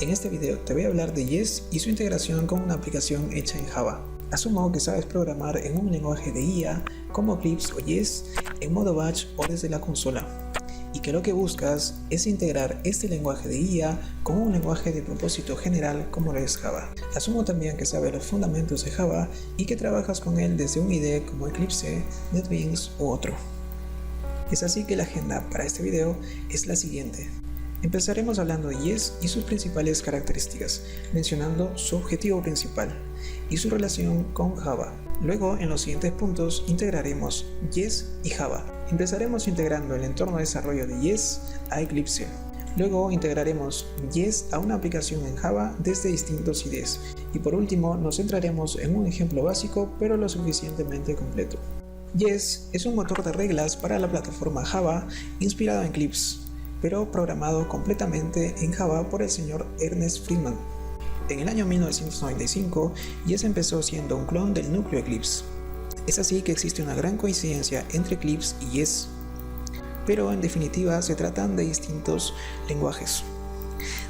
En este video te voy a hablar de Jest y su integración con una aplicación hecha en Java. Asumo que sabes programar en un lenguaje de IA como Eclipse o Jest, en modo batch o desde la consola, y que lo que buscas es integrar este lenguaje de IA con un lenguaje de propósito general como lo es Java. Asumo también que sabes los fundamentos de Java y que trabajas con él desde un IDE como Eclipse, NetBeans u otro. Es así que la agenda para este video es la siguiente. Empezaremos hablando de Jest y sus principales características, mencionando su objetivo principal y su relación con Java. Luego, en los siguientes puntos, integraremos Jest y Java. Empezaremos integrando el entorno de desarrollo de Jest a Eclipse. Luego integraremos Jest a una aplicación en Java desde distintos IDEs. Y por último, nos centraremos en un ejemplo básico, pero lo suficientemente completo. Jest es un motor de reglas para la plataforma Java inspirado en Eclipse, pero programado completamente en Java por el señor Ernest Friedman. En el año 1995, Jest empezó siendo un clon del núcleo Eclipse. Es así que existe una gran coincidencia entre Eclipse y Jest, pero en definitiva se tratan de distintos lenguajes.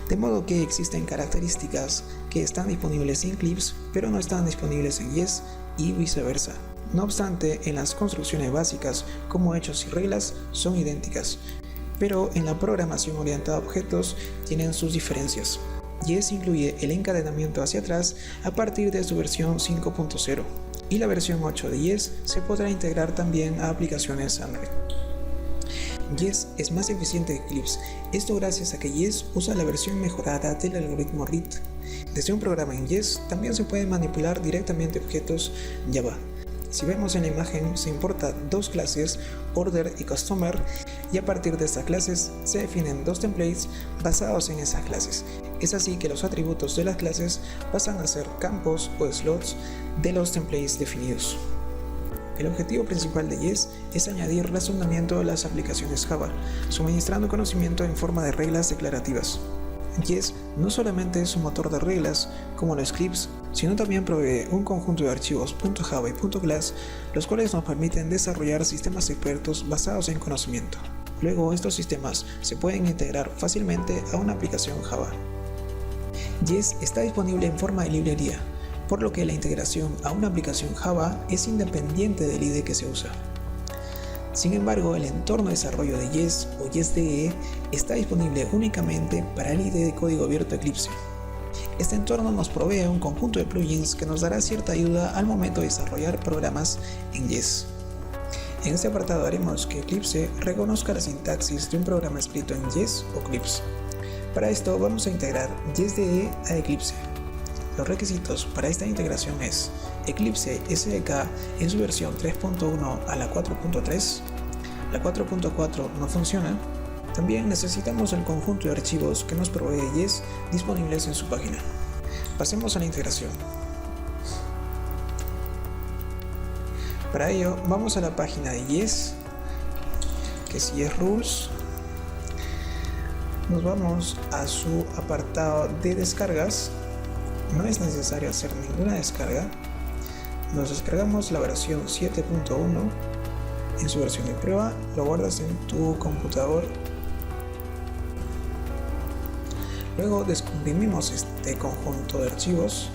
De modo que existen características que están disponibles en Eclipse, pero no están disponibles en Jest y viceversa. No obstante, en las construcciones básicas, como hechos y reglas, son idénticas, pero en la programación orientada a objetos tienen sus diferencias. Jest incluye el encadenamiento hacia atrás a partir de su versión 5.0 y la versión 8 de Jest se podrá integrar también a aplicaciones Android. Jest es más eficiente que Eclipse, esto gracias a que Jest usa la versión mejorada del algoritmo RIT. Desde un programa en Jest también se pueden manipular directamente objetos Java. Si vemos en la imagen, se importan dos clases, Order y Customer, y a partir de estas clases se definen dos templates basados en esas clases. Es así que los atributos de las clases pasan a ser campos o slots de los templates definidos. El objetivo principal de Jest es añadir razonamiento a las aplicaciones Java, suministrando conocimiento en forma de reglas declarativas. Jest no solamente es un motor de reglas como los Eclipse, sino también provee un conjunto de archivos .java y .class, los cuales nos permiten desarrollar sistemas expertos basados en conocimiento. Luego, estos sistemas se pueden integrar fácilmente a una aplicación Java. Jest está disponible en forma de librería, por lo que la integración a una aplicación Java es independiente del IDE que se usa. Sin embargo, el entorno de desarrollo de Jest o JestDE está disponible únicamente para el IDE de código abierto Eclipse. Este entorno nos provee un conjunto de plugins que nos dará cierta ayuda al momento de desarrollar programas en Jest. En este apartado haremos que Eclipse reconozca la sintaxis de un programa escrito en Jest o Eclipse. Para esto vamos a integrar JestDE a Eclipse. Los requisitos para esta integración es Eclipse SDK en su versión 3.1 a la 4.3. La 4.4 no funciona. También necesitamos el conjunto de archivos que nos provee Jest disponibles en su página. Pasemos a la integración. Para ello vamos a la página de Jest, que es Jest Rules. Nos vamos a su apartado de descargas. No es necesario hacer ninguna descarga. Nos descargamos la versión 7.1 en su versión de prueba, lo guardas en tu computador. Luego descomprimimos este conjunto de archivos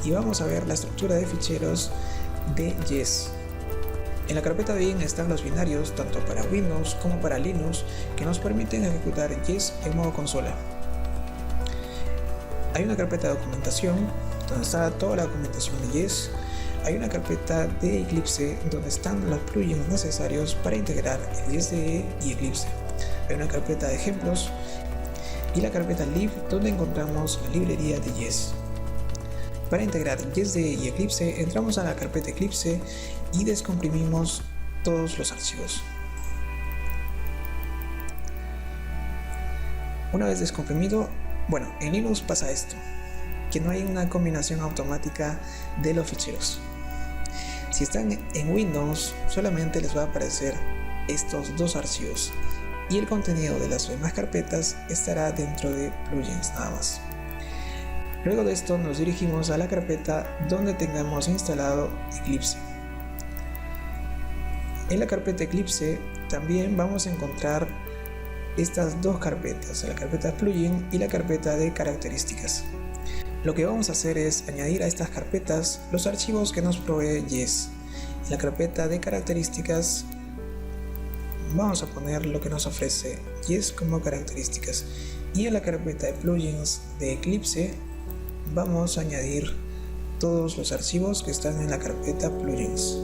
y vamos a ver la estructura de ficheros de Jest. En la carpeta bin están los binarios tanto para Windows como para Linux que nos permiten ejecutar Jest en modo consola. Hay una carpeta de documentación donde está toda la documentación de Jest. Hay una carpeta de Eclipse donde están los plugins necesarios para integrar el JestDE y Eclipse. Hay una carpeta de ejemplos y la carpeta lib donde encontramos la librería de Jest. Para integrar JestDE y Eclipse entramos a la carpeta Eclipse y descomprimimos todos los archivos. Una vez descomprimido, en Linux pasa esto, que no hay una combinación automática de los ficheros. Si están en Windows, solamente les va a aparecer estos dos archivos y el contenido de las demás carpetas estará dentro de plugins nada más. Luego de esto nos dirigimos a la carpeta donde tengamos instalado Eclipse. En la carpeta Eclipse también vamos a encontrar estas dos carpetas, la carpeta plugin y la carpeta de características. Lo que vamos a hacer es añadir a estas carpetas los archivos que nos provee Yes. En la carpeta de características vamos a poner lo que nos ofrece Yes como características, y en la carpeta de plugins de Eclipse vamos a añadir todos los archivos que están en la carpeta plugins.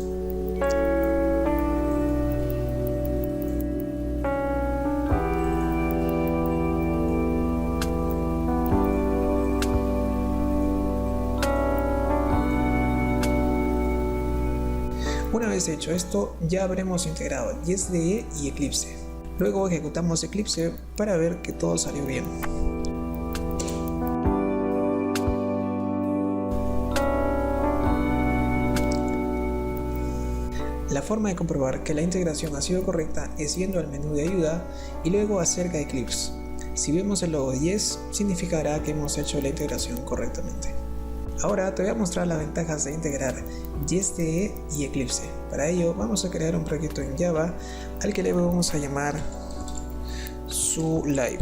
Una vez hecho esto, ya habremos integrado YesDE y Eclipse. Luego ejecutamos Eclipse para ver que todo salió bien. La forma de comprobar que la integración ha sido correcta es yendo al menú de ayuda y luego acerca de Eclipse. Si vemos el logo de Yes, significará que hemos hecho la integración correctamente. Ahora te voy a mostrar las ventajas de integrar YesDE y Eclipse. Para ello vamos a crear un proyecto en Java al que le vamos a llamar SuLive.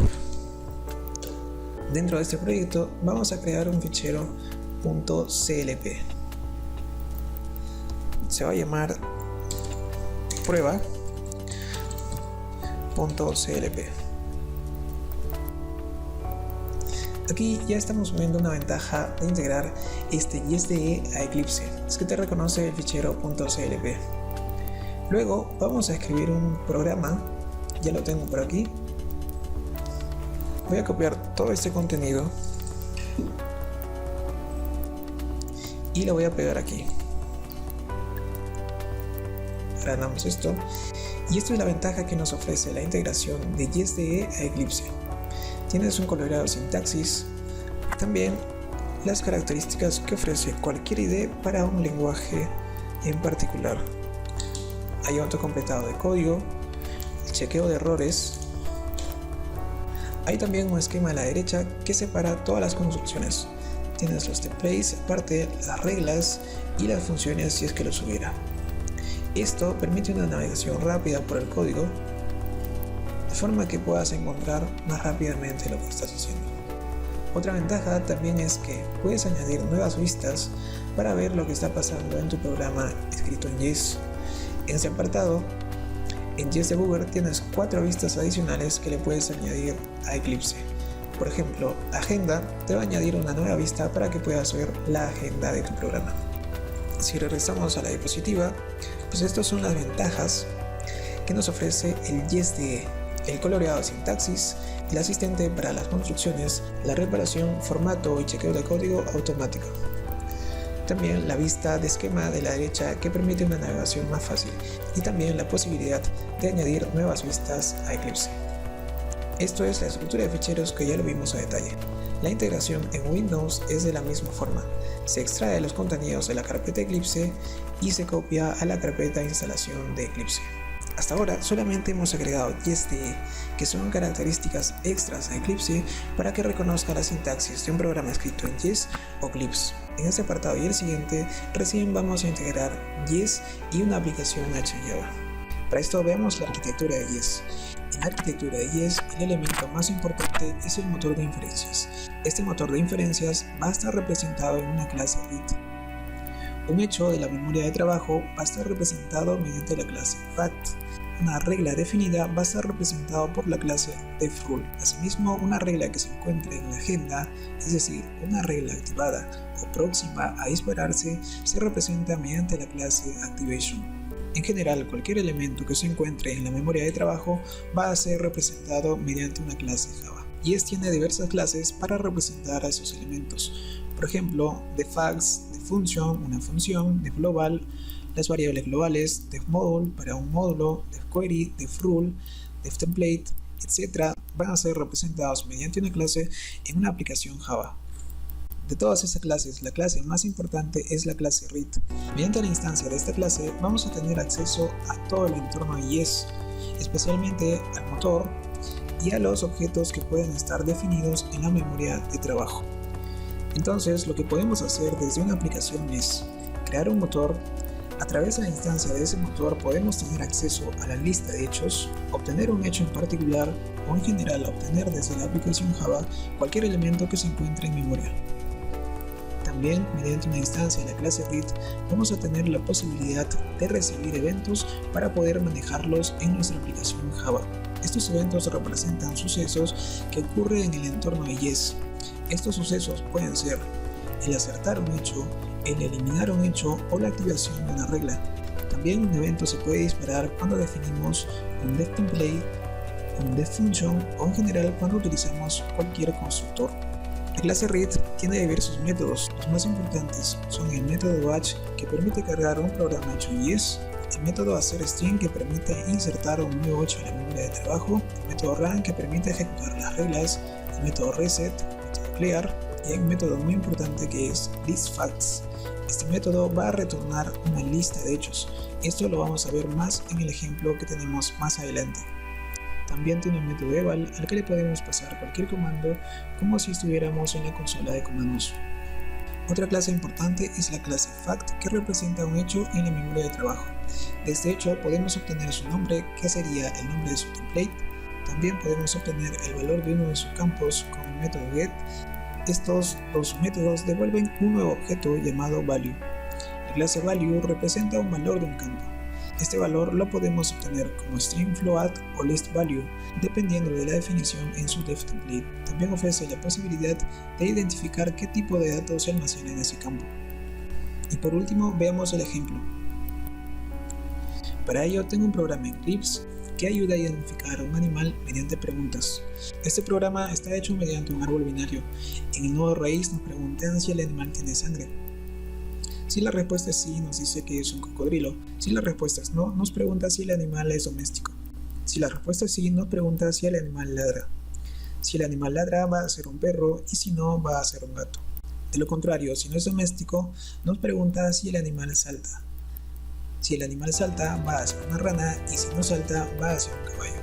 Dentro de este proyecto vamos a crear un fichero .clp. Se va a llamar prueba.clp. Aquí ya estamos viendo una ventaja de integrar este YesDE a Eclipse, es que te reconoce el fichero .clp. Luego vamos a escribir un programa, ya lo tengo por aquí. Voy a copiar todo este contenido y lo voy a pegar aquí. Agregamos esto, y esto es la ventaja que nos ofrece la integración de YesDE a Eclipse. Tienes un coloreado de sintaxis, también las características que ofrece cualquier IDE para un lenguaje en particular. Hay autocompletado de código, el chequeo de errores. Hay también un esquema a la derecha que separa todas las construcciones. Tienes los templates, aparte las reglas y las funciones si es que los hubiera. Esto permite una navegación rápida por el código, de forma que puedas encontrar más rápidamente lo que estás haciendo. Otra ventaja también es que puedes añadir nuevas vistas para ver lo que está pasando en tu programa escrito en Yes. En este apartado, en YesDebugger tienes 4 vistas adicionales que le puedes añadir a Eclipse. Por ejemplo, Agenda te va a añadir una nueva vista para que puedas ver la agenda de tu programa. Si regresamos a la diapositiva, pues estas son las ventajas que nos ofrece el YesDE: el coloreado de sintaxis, el asistente para las construcciones, la reparación, formato y chequeo de código automático. También la vista de esquema de la derecha que permite una navegación más fácil, y también la posibilidad de añadir nuevas vistas a Eclipse. Esto es la estructura de ficheros que ya lo vimos a detalle. La integración en Windows es de la misma forma. Se extrae los contenidos de la carpeta Eclipse y se copia a la carpeta de instalación de Eclipse. Hasta ahora solamente hemos agregado YesDE, que son características extras a Eclipse para que reconozca la sintaxis de un programa escrito en Yes o Eclipse. En este apartado y el siguiente, recién vamos a integrar Yes y una aplicación hecha en Java. Para esto veamos la arquitectura de Yes. En la arquitectura de Yes, el elemento más importante es el motor de inferencias. Este motor de inferencias va a estar representado en una clase read. Un hecho de la memoria de trabajo va a estar representado mediante la clase fact. Una regla definida va a estar representado por la clase defRule. Asimismo, una regla que se encuentre en la agenda, es decir, una regla activada o próxima a dispararse, se representa mediante la clase activation. En general, cualquier elemento que se encuentre en la memoria de trabajo va a ser representado mediante una clase Java. Yes tiene diversas clases para representar a esos elementos. Por ejemplo, defacts, deffunction, una función, defglobal, las variables globales, defmodule para un módulo, defquery, defrule, deftemplate, etc. van a ser representados mediante una clase en una aplicación Java. De todas estas clases, la clase más importante es la clase read. Mediante la instancia de esta clase vamos a tener acceso a todo el entorno de Yes, especialmente al motor y a los objetos que pueden estar definidos en la memoria de trabajo. Entonces, lo que podemos hacer desde una aplicación es crear un motor, A través de la instancia de ese motor podemos tener acceso a la lista de hechos, obtener un hecho en particular o en general obtener desde la aplicación Java cualquier elemento que se encuentre en memoria. También, mediante una instancia de la clase read, vamos a tener la posibilidad de recibir eventos para poder manejarlos en nuestra aplicación Java. Estos eventos representan sucesos que ocurren en el entorno de Yes. Estos sucesos pueden ser el acertar un hecho, el eliminar un hecho o la activación de una regla. También un evento se puede disparar cuando definimos un DevTemplate, un DevFunction o en general cuando utilizamos cualquier constructor. La clase read tiene diversos métodos. Los más importantes son el método batch, que permite cargar un programa hecho en Yes, el método hacerString, que permite insertar un nuevo hecho en la memoria de trabajo, el método run, que permite ejecutar las reglas, el método reset, el método clear, y hay un método muy importante que es listFacts. Este método va a retornar una lista de hechos. Esto lo vamos a ver más en el ejemplo que tenemos más adelante. También tiene un método eval al que le podemos pasar cualquier comando como si estuviéramos en la consola de comandos. Otra clase importante es la clase fact, que representa un hecho en la memoria de trabajo. De este hecho podemos obtener su nombre, que sería el nombre de su template. También podemos obtener el valor de uno de sus campos con el método get. Estos dos métodos devuelven un nuevo objeto llamado value. La clase value representa un valor de un campo. Este valor lo podemos obtener como string float o list value, dependiendo de la definición en su DevTemplate. También ofrece la posibilidad de identificar qué tipo de datos se almacena en ese campo. Y por último, veamos el ejemplo. Para ello tengo un programa en Eclipse que ayuda a identificar a un animal mediante preguntas. Este programa está hecho mediante un árbol binario. En el nodo raíz nos preguntan si el animal tiene sangre. Si la respuesta es sí, nos dice que es un cocodrilo. Si la respuesta es no, nos pregunta si el animal es doméstico. Si la respuesta es sí, nos pregunta si el animal ladra. Si el animal ladra, va a ser un perro, y si no, va a ser un gato. De lo contrario, si no es doméstico, nos pregunta si el animal salta. Si el animal salta, va a ser una rana, y si no salta, va a ser un caballo.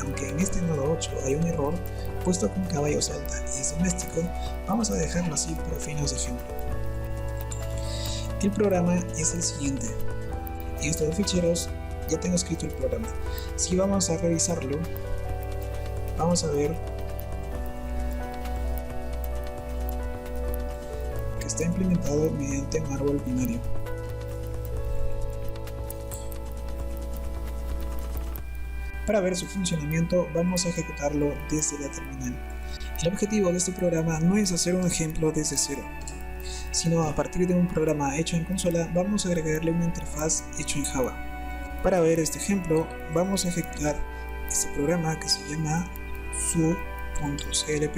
Aunque en este nodo 8 hay un error, puesto que un caballo salta y es doméstico, vamos a dejarlo así para fines de ejemplo. El programa es el siguiente. En estos dos ficheros ya tengo escrito el programa. Si vamos a revisarlo, vamos a ver que está implementado mediante un árbol binario. Para ver su funcionamiento, vamos a ejecutarlo desde la terminal. El objetivo de este programa no es hacer un ejemplo desde cero, sino a partir de un programa hecho en consola vamos a agregarle una interfaz hecho en Java. Para ver este ejemplo, vamos a ejecutar este programa que se llama su.clp.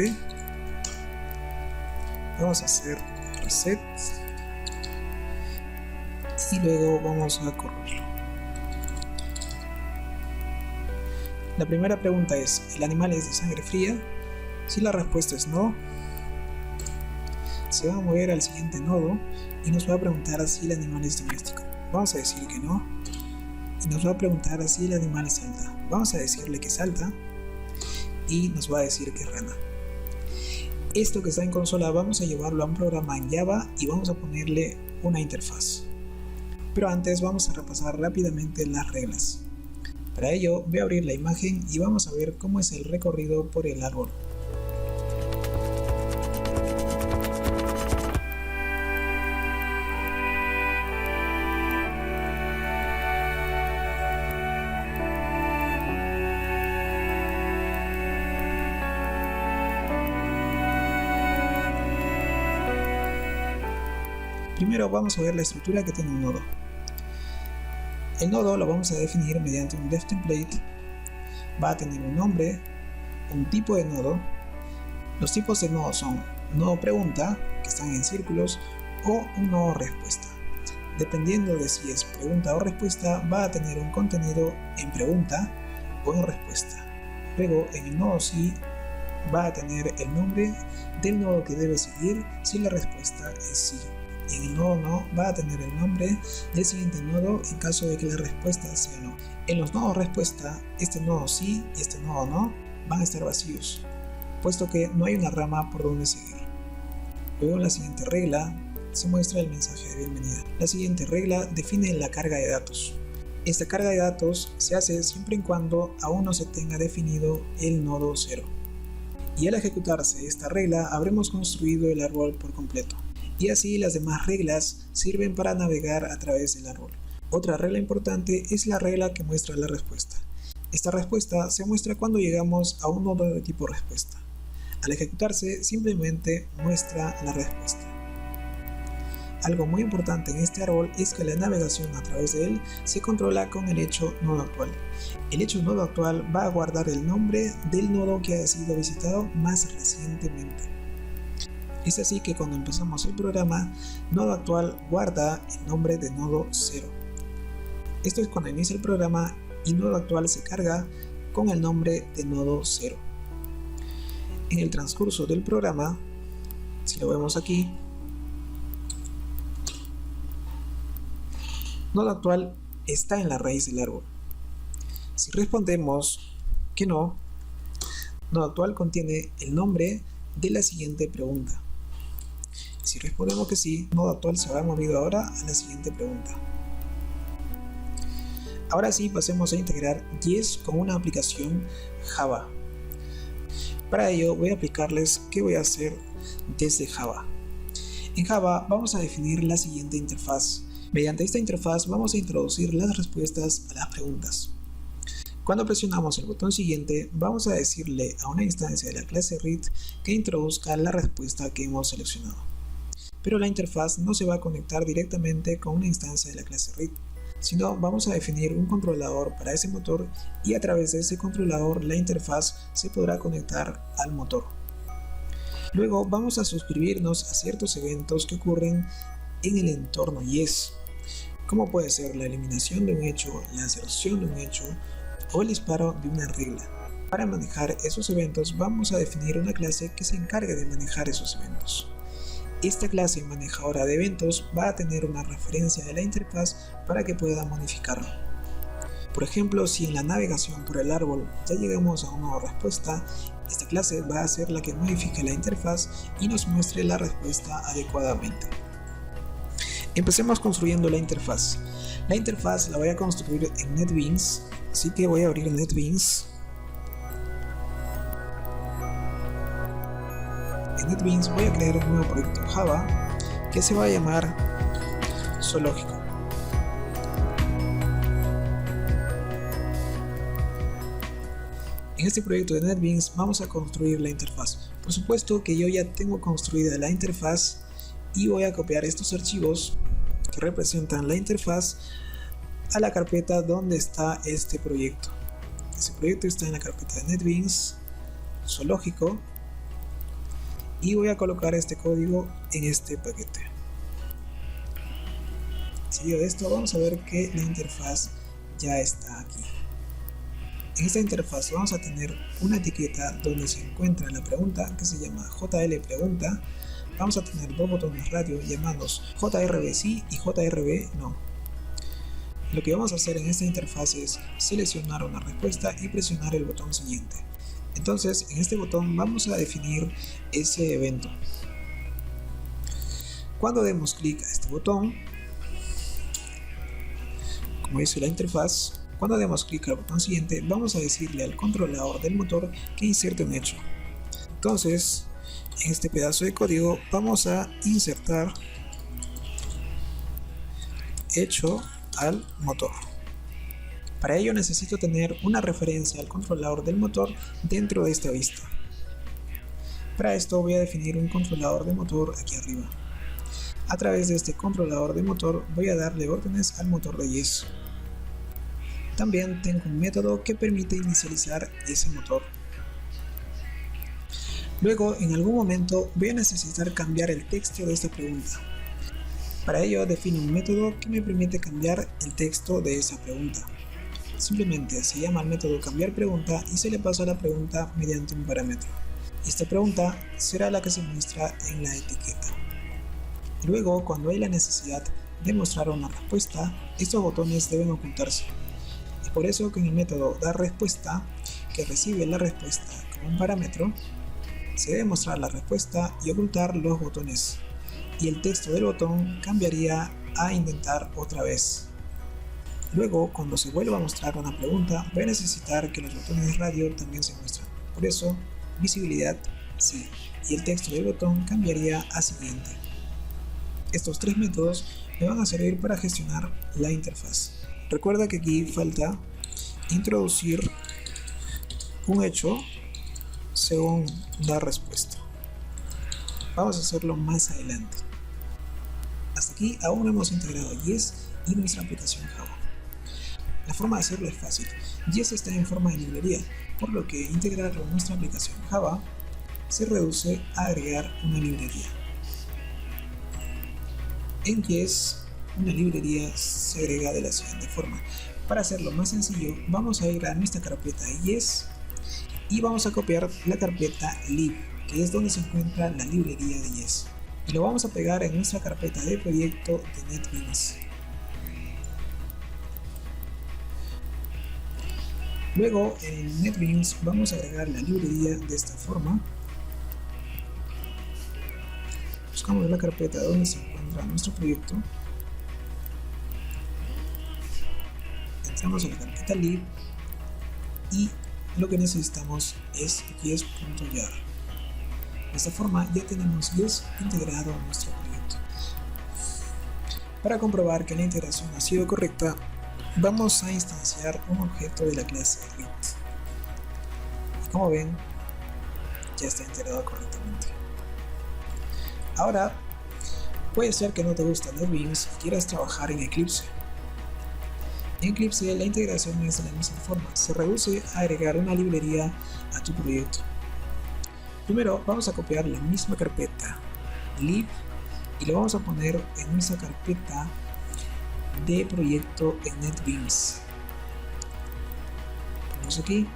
Vamos a hacer reset y luego vamos a correrlo. La primera pregunta es: ¿el animal es de sangre fría? Si la respuesta es no, se va a mover al siguiente nodo y nos va a preguntar si el animal es doméstico. Vamos a decir que no, y nos va a preguntar si el animal salta. Vamos a decirle que salta y nos va a decir que es rana. Esto que está en consola vamos a llevarlo a un programa en Java y vamos a ponerle una interfaz. Pero antes vamos a repasar rápidamente las reglas. Para ello voy a abrir la imagen y vamos a ver cómo es el recorrido por el árbol. Primero vamos a ver la estructura que tiene un nodo. El nodo lo vamos a definir mediante un DevTemplate. Va a tener un nombre, un tipo de nodo. Los tipos de nodo son nodo pregunta, que están en círculos, o un nodo respuesta. Dependiendo de si es pregunta o respuesta, va a tener un contenido en pregunta o en respuesta. Luego en el nodo sí va a tener el nombre del nodo que debe seguir si la respuesta es sí. Y en el nodo no va a tener el nombre del siguiente nodo en caso de que la respuesta sea no. En los nodos respuesta, este nodo sí y este nodo no van a estar vacíos, puesto que no hay una rama por donde seguir. Luego en la siguiente regla se muestra el mensaje de bienvenida. La siguiente regla define la carga de datos. Esta carga de datos se hace siempre y cuando aún no se tenga definido el nodo 0. Y al ejecutarse esta regla habremos construido el árbol por completo. Y así las demás reglas sirven para navegar a través del árbol. Otra regla importante es la regla que muestra la respuesta. Esta respuesta se muestra cuando llegamos a un nodo de tipo respuesta. Al ejecutarse simplemente muestra la respuesta. Algo muy importante en este árbol es que la navegación a través de él se controla con el hecho nodo actual. El hecho nodo actual va a guardar el nombre del nodo que ha sido visitado más recientemente. Es así que cuando empezamos el programa, nodo actual guarda el nombre de nodo 0. Esto es cuando inicia el programa y nodo actual se carga con el nombre de nodo 0. En el transcurso del programa, si lo vemos aquí, nodo actual está en la raíz del árbol. Si respondemos que no, nodo actual contiene el nombre de la siguiente pregunta. Si respondemos que sí, nodo actual se habrá movido ahora a la siguiente pregunta. Ahora sí, pasemos a integrar Yes con una aplicación Java. Para ello voy a explicarles qué voy a hacer desde Java. En Java vamos a definir la siguiente interfaz. Mediante esta interfaz vamos a introducir las respuestas a las preguntas. Cuando presionamos el botón siguiente, vamos a decirle a una instancia de la clase read que introduzca la respuesta que hemos seleccionado. Pero la interfaz no se va a conectar directamente con una instancia de la clase read, sino vamos a definir un controlador para ese motor y a través de ese controlador la interfaz se podrá conectar al motor. Luego vamos a suscribirnos a ciertos eventos que ocurren en el entorno Yes, como puede ser la eliminación de un hecho, la inserción de un hecho o el disparo de una regla. Para manejar esos eventos vamos a definir una clase que se encargue de manejar esos eventos. Esta clase manejadora de eventos va a tener una referencia de la interfaz para que pueda modificarlo. Por ejemplo, si en la navegación por el árbol ya llegamos a una nueva respuesta, esta clase va a ser la que modifique la interfaz y nos muestre la respuesta adecuadamente. Empecemos construyendo la interfaz. La interfaz la voy a construir en NetBeans, así que voy a abrir NetBeans. En NetBeans voy a crear un nuevo proyecto Java que se va a llamar Zoológico. En este proyecto de NetBeans vamos a construir la interfaz. Por supuesto que yo ya tengo construida la interfaz y voy a copiar estos archivos que representan la interfaz a la carpeta donde está este proyecto. Este proyecto está en la carpeta de NetBeans, Zoológico, y voy a colocar este código en este paquete. Seguido de esto vamos a ver que la interfaz ya está aquí. En esta interfaz vamos a tener una etiqueta donde se encuentra la pregunta que se llama JL Pregunta. Vamos a tener dos botones radio llamados JRB sí y JRB no. Lo que vamos a hacer en esta interfaz es seleccionar una respuesta y presionar el botón siguiente. Entonces en este botón vamos a definir ese evento. Cuando demos clic a este botón, como dice la interfaz, cuando demos clic al botón siguiente vamos a decirle al controlador del motor que inserte un hecho. Entonces en este pedazo de código vamos a insertar hecho al motor. Para ello necesito tener una referencia al controlador del motor dentro de esta vista. Para esto voy a definir un controlador de motor aquí arriba. A través de este controlador de motor voy a darle órdenes al motor de Yes. También tengo un método que permite inicializar ese motor. Luego, en algún momento, voy a necesitar cambiar el texto de esta pregunta. Para ello, defino un método que me permite cambiar el texto de esa pregunta. Simplemente se llama el método cambiar pregunta y se le pasa la pregunta mediante un parámetro. Esta pregunta será la que se muestra en la etiqueta. Luego, cuando hay la necesidad de mostrar una respuesta, estos botones deben ocultarse. Es por eso que en el método dar respuesta, que recibe la respuesta como un parámetro, se debe mostrar la respuesta y ocultar los botones, y el texto del botón cambiaría a intentar otra vez. Luego, cuando se vuelva a mostrar una pregunta, voy a necesitar que los botones de radio también se muestren. Por eso, visibilidad sí, y el texto del botón cambiaría a siguiente. Estos tres métodos me van a servir para gestionar la interfaz. Recuerda que aquí falta introducir un hecho según la respuesta. Vamos a hacerlo más adelante. Hasta aquí aún no hemos integrado Yes y nuestra aplicación Java. La forma de hacerlo es fácil. Yes está en forma de librería, por lo que integrarlo en nuestra aplicación Java se reduce a agregar una librería. En Yes, una librería se agrega de la siguiente forma. Para hacerlo más sencillo, vamos a ir a nuestra carpeta de Yes y vamos a copiar la carpeta lib, que es donde se encuentra la librería de Yes, y lo vamos a pegar en nuestra carpeta de proyecto de NetBeans. Luego en NetBeans vamos a agregar la librería de esta forma. Buscamos la carpeta donde se encuentra nuestro proyecto, entramos a la carpeta lib y lo que necesitamos es yes.jar. De esta forma ya tenemos Yes integrado en nuestro proyecto. Para comprobar que la integración ha sido correcta, vamos a instanciar un objeto de la clase read. Y como ven, ya está integrado correctamente. Ahora, puede ser que no te guste NetBeans y quieras trabajar en Eclipse. En Eclipse la integración es de la misma forma, se reduce a agregar una librería a tu proyecto. Primero vamos a copiar la misma carpeta lib y lo vamos a poner en nuestra carpeta de proyecto en NetBeans. Vamos aquí,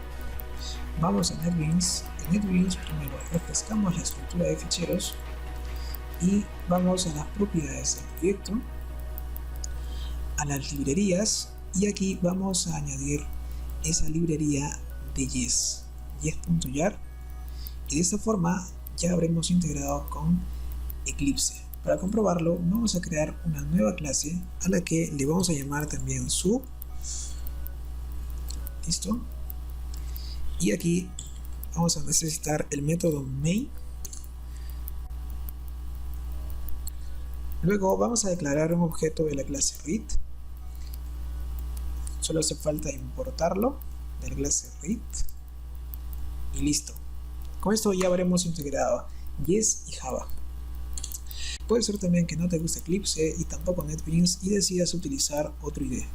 vamos a NetBeans. En NetBeans primero refrescamos la estructura de ficheros y vamos a las propiedades del proyecto, a las librerías, y aquí vamos a añadir esa librería de yes.jar, y de esta forma ya habremos integrado con Eclipse. Para comprobarlo, vamos a crear una nueva clase a la que le vamos a llamar también sub. Listo. Y aquí vamos a necesitar el método main. Luego vamos a declarar un objeto de la clase read. Solo hace falta importarlo de la clase read. Y listo. Con esto ya habremos integrado Yes y Java. Puede ser también que no te guste Eclipse y tampoco NetBeans y decidas utilizar otro IDE.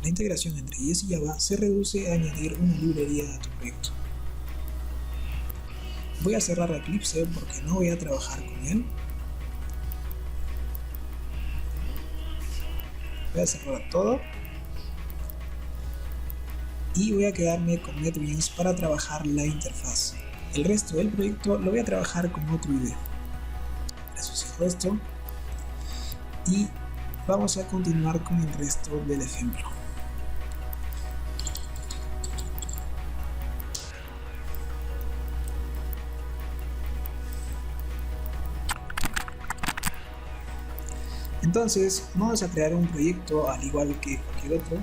La integración entre Yes y Java se reduce a añadir una librería a tu proyecto. Voy a cerrar Eclipse porque no voy a trabajar con él. Voy a cerrar todo y voy a quedarme con NetBeans para trabajar la interfaz. El resto del proyecto lo voy a trabajar con otro IDE. Asociado esto y vamos a continuar con el resto del ejemplo. Entonces vamos a crear un proyecto al igual que cualquier otro.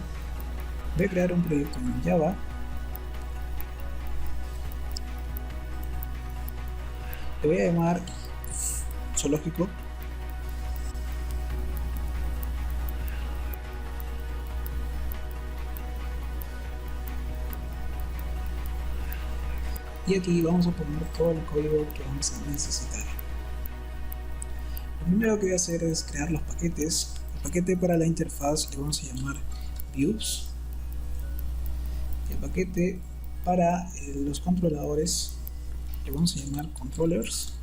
Voy a crear un proyecto en Java. Le voy a llamar zoológico. Y aquí vamos a poner todo el código que vamos a necesitar. Lo primero que voy a hacer es crear los paquetes. El paquete para la interfaz le vamos a llamar views. El paquete para los controladores le vamos a llamar controllers.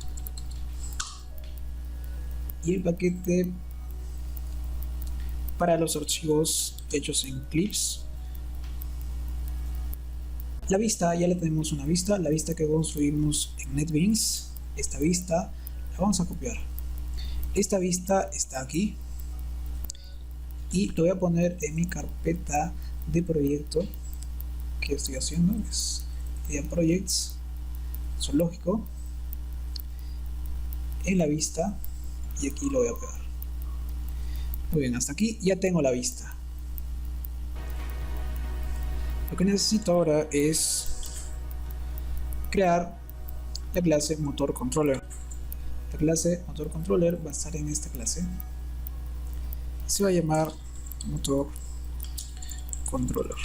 Y el paquete para los archivos hechos en clips. La vista, ya le tenemos una vista, la vista que construimos en NetBeans. Esta vista la vamos a copiar. Esta vista está aquí y lo voy a poner en mi carpeta de proyecto que estoy haciendo, es Projects, zoológico, en la vista, y aquí lo voy a pegar. Muy bien, hasta aquí ya tengo la vista. Lo que necesito ahora es crear la clase motor controller. La clase motor controller va a estar en esta clase. Se va a llamar motor controller.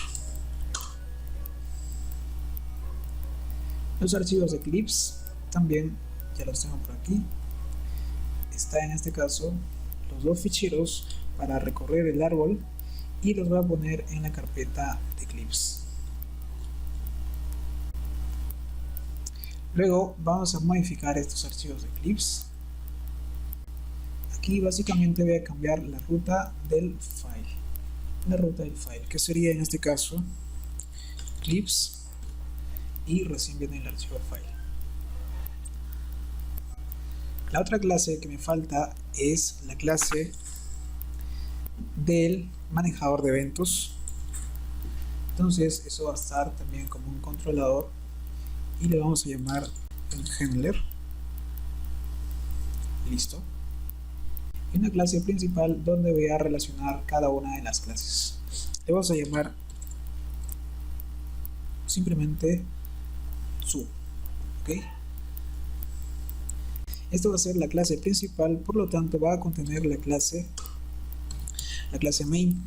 Los archivos de Eclipse también ya los tengo por aquí. Está en este caso los dos ficheros para recorrer el árbol y los voy a poner en la carpeta de Eclipse. Luego vamos a modificar estos archivos de Eclipse. Aquí básicamente voy a cambiar la ruta del file. La ruta del file, que sería en este caso Eclipse, y recién viene el archivo file. La otra clase que me falta es la clase del manejador de eventos. Entonces eso va a estar también como un controlador y le vamos a llamar el handler. Listo. Y una clase principal donde voy a relacionar cada una de las clases. Le vamos a llamar simplemente su. ¿Ok? Esto va a ser la clase principal, por lo tanto va a contener la clase main.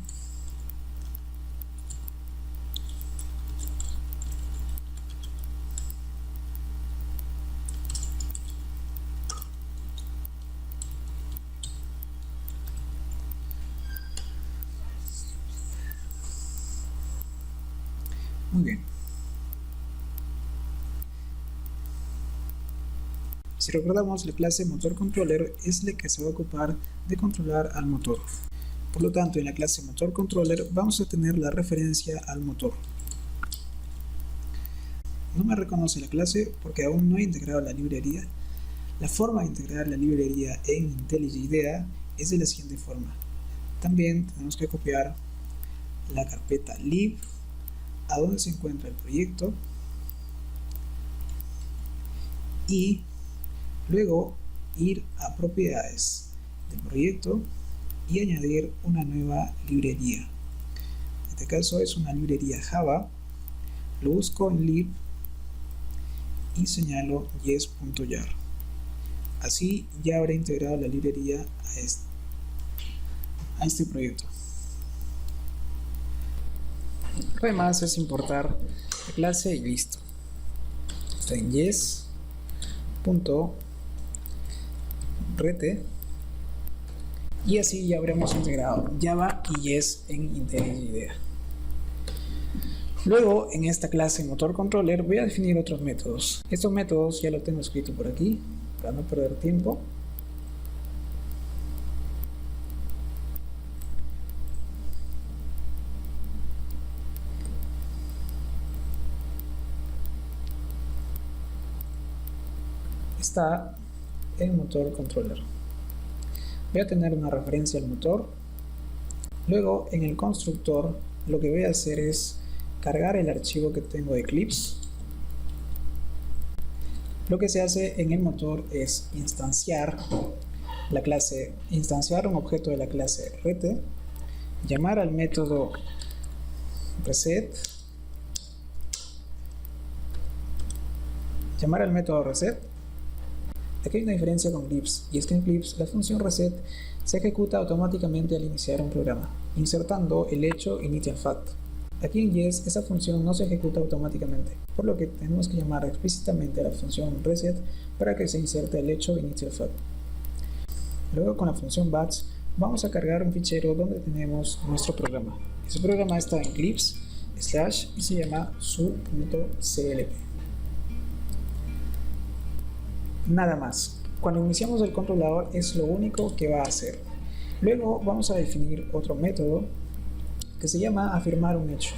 Muy bien. Si recordamos, la clase motor controller es la que se va a ocupar de controlar al motor. Por lo tanto, en la clase motor controller vamos a tener la referencia al motor. No me reconoce la clase porque aún no he integrado la librería. La forma de integrar la librería en IntelliJ IDEA es de la siguiente forma. También tenemos que copiar la carpeta lib a donde se encuentra el proyecto y luego ir a propiedades del proyecto y añadir una nueva librería. En este caso es una librería Java. Lo busco en lib y señalo yes.jar. Así ya habré integrado la librería a este proyecto. Lo demás es importar la clase y listo. Está en yes.rete y así ya habremos integrado Java y Yes en IntelliJ IDEA. Luego en esta clase motor controller voy a definir otros métodos. Estos métodos ya los tengo escrito por aquí para no perder tiempo. Está el motor controller. Voy a tener una referencia al motor. Luego en el constructor lo que voy a hacer es cargar el archivo que tengo de Eclipse. Lo que se hace en el motor es instanciar un objeto de la clase rete, llamar al método reset, Aquí hay una diferencia con Eclipse, y es que en Eclipse la función reset se ejecuta automáticamente al iniciar un programa, insertando el hecho initial fact. Aquí en Yes esa función no se ejecuta automáticamente, por lo que tenemos que llamar explícitamente a la función reset para que se inserte el hecho initial fact. Luego con la función batch vamos a cargar un fichero donde tenemos nuestro programa. Ese programa está en Eclipse / y se llama su.clp. Nada más. Cuando iniciamos el controlador es lo único que va a hacer. Luego vamos a definir otro método que se llama afirmar un hecho.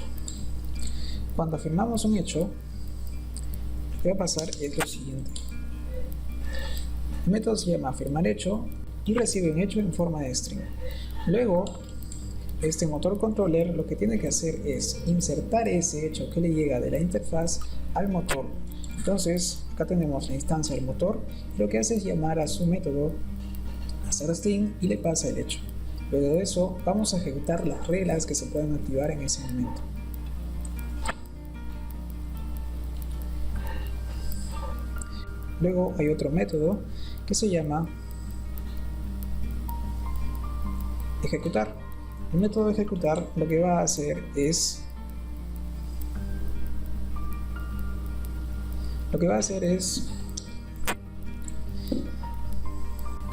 Cuando afirmamos un hecho, lo que va a pasar es lo siguiente. El método se llama afirmar hecho y recibe un hecho en forma de string. Luego, este motor controller lo que tiene que hacer es insertar ese hecho que le llega de la interfaz al motor. Entonces, acá tenemos la instancia del motor, y lo que hace es llamar a su método hacer string y le pasa el hecho. Luego de eso vamos a ejecutar las reglas que se pueden activar en ese momento. Luego hay otro método que se llama ejecutar. El método de ejecutar lo que va a hacer es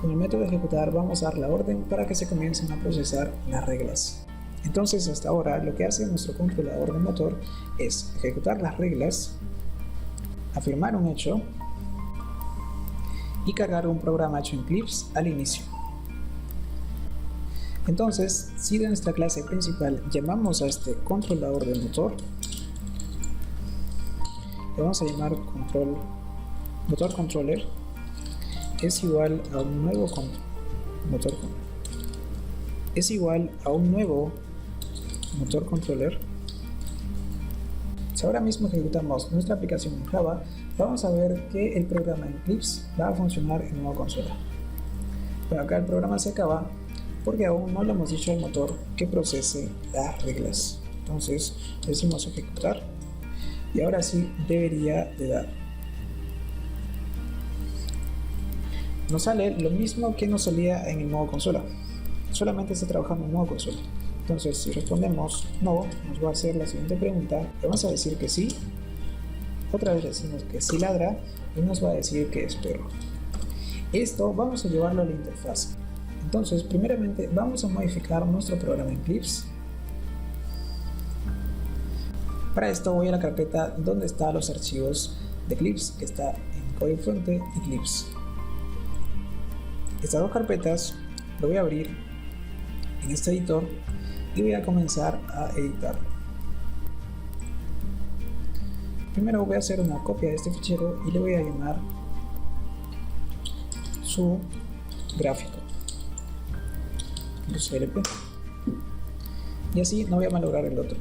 con el método de ejecutar vamos a dar la orden para que se comiencen a procesar las reglas. Entonces hasta ahora lo que hace nuestro controlador de motor es ejecutar las reglas, afirmar un hecho y cargar un programa hecho en Eclipse al inicio. Entonces, si de nuestra clase principal llamamos a este controlador de motor, le vamos a llamar motor controller, es igual a un nuevo motor controller. Si ahora mismo ejecutamos nuestra aplicación en Java, vamos a ver que el programa en Eclipse va a funcionar en modo consola. Pero acá el programa se acaba porque aún no le hemos dicho al motor que procese las reglas. Entonces decimos ejecutar y ahora sí debería de dar. Nos sale lo mismo que nos salía en el modo consola, solamente está trabajando en modo consola. Entonces si respondemos no, nos va a hacer la siguiente pregunta, le vamos a decir que sí, otra vez decimos que sí ladra y nos va a decir que es perro. Esto vamos a llevarlo a la interfaz. Entonces primeramente vamos a modificar nuestro programa en Eclipse. Para esto voy a la carpeta donde están los archivos de Eclipse, que está en código fuente y Eclipse. Estas dos carpetas lo voy a abrir en este editor y voy a comenzar a editarlo. Primero voy a hacer una copia de este fichero y le voy a llamar su gráfico, .clp, y así no voy a malograr el otro.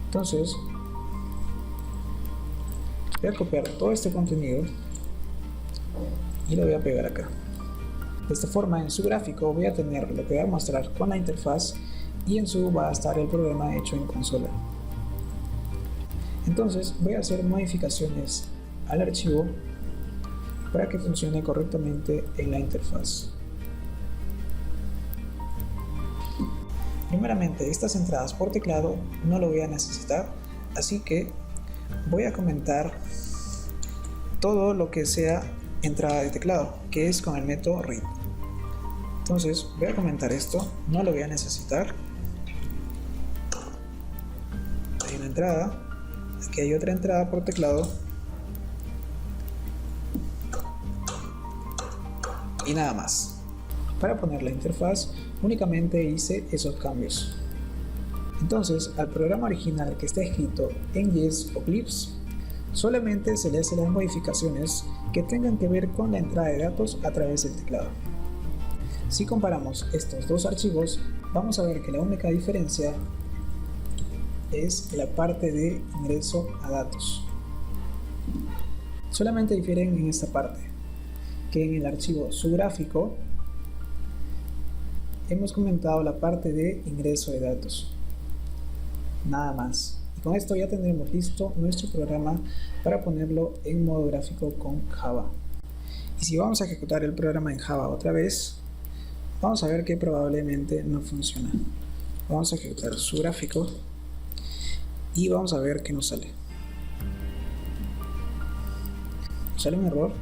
Entonces voy a copiar todo este contenido y lo voy a pegar acá. De esta forma en su gráfico voy a tener lo que voy a mostrar con la interfaz y en su va a estar el programa hecho en consola. Entonces voy a hacer modificaciones al archivo para que funcione correctamente en la interfaz. Primeramente, estas entradas por teclado no lo voy a necesitar, así que voy a comentar todo lo que sea entrada de teclado, que es con el método read. Entonces voy a comentar esto, no lo voy a necesitar. Hay una entrada, aquí hay otra entrada por teclado y nada más. Para poner la interfaz únicamente hice esos cambios. Entonces al programa original que está escrito en Jest o Eclipse solamente se le hacen las modificaciones que tengan que ver con la entrada de datos a través del teclado. Si comparamos estos dos archivos, vamos a ver que la única diferencia es la parte de ingreso a datos. Solamente difieren en esta parte, que en el archivo subgráfico hemos comentado la parte de ingreso de datos. Nada más. Y con esto ya tendremos listo nuestro programa para ponerlo en modo gráfico con Java. Y si vamos a ejecutar el programa en Java otra vez, vamos a ver que probablemente no funciona. Vamos a ejecutar su gráfico y vamos a ver qué nos sale. Nos sale un error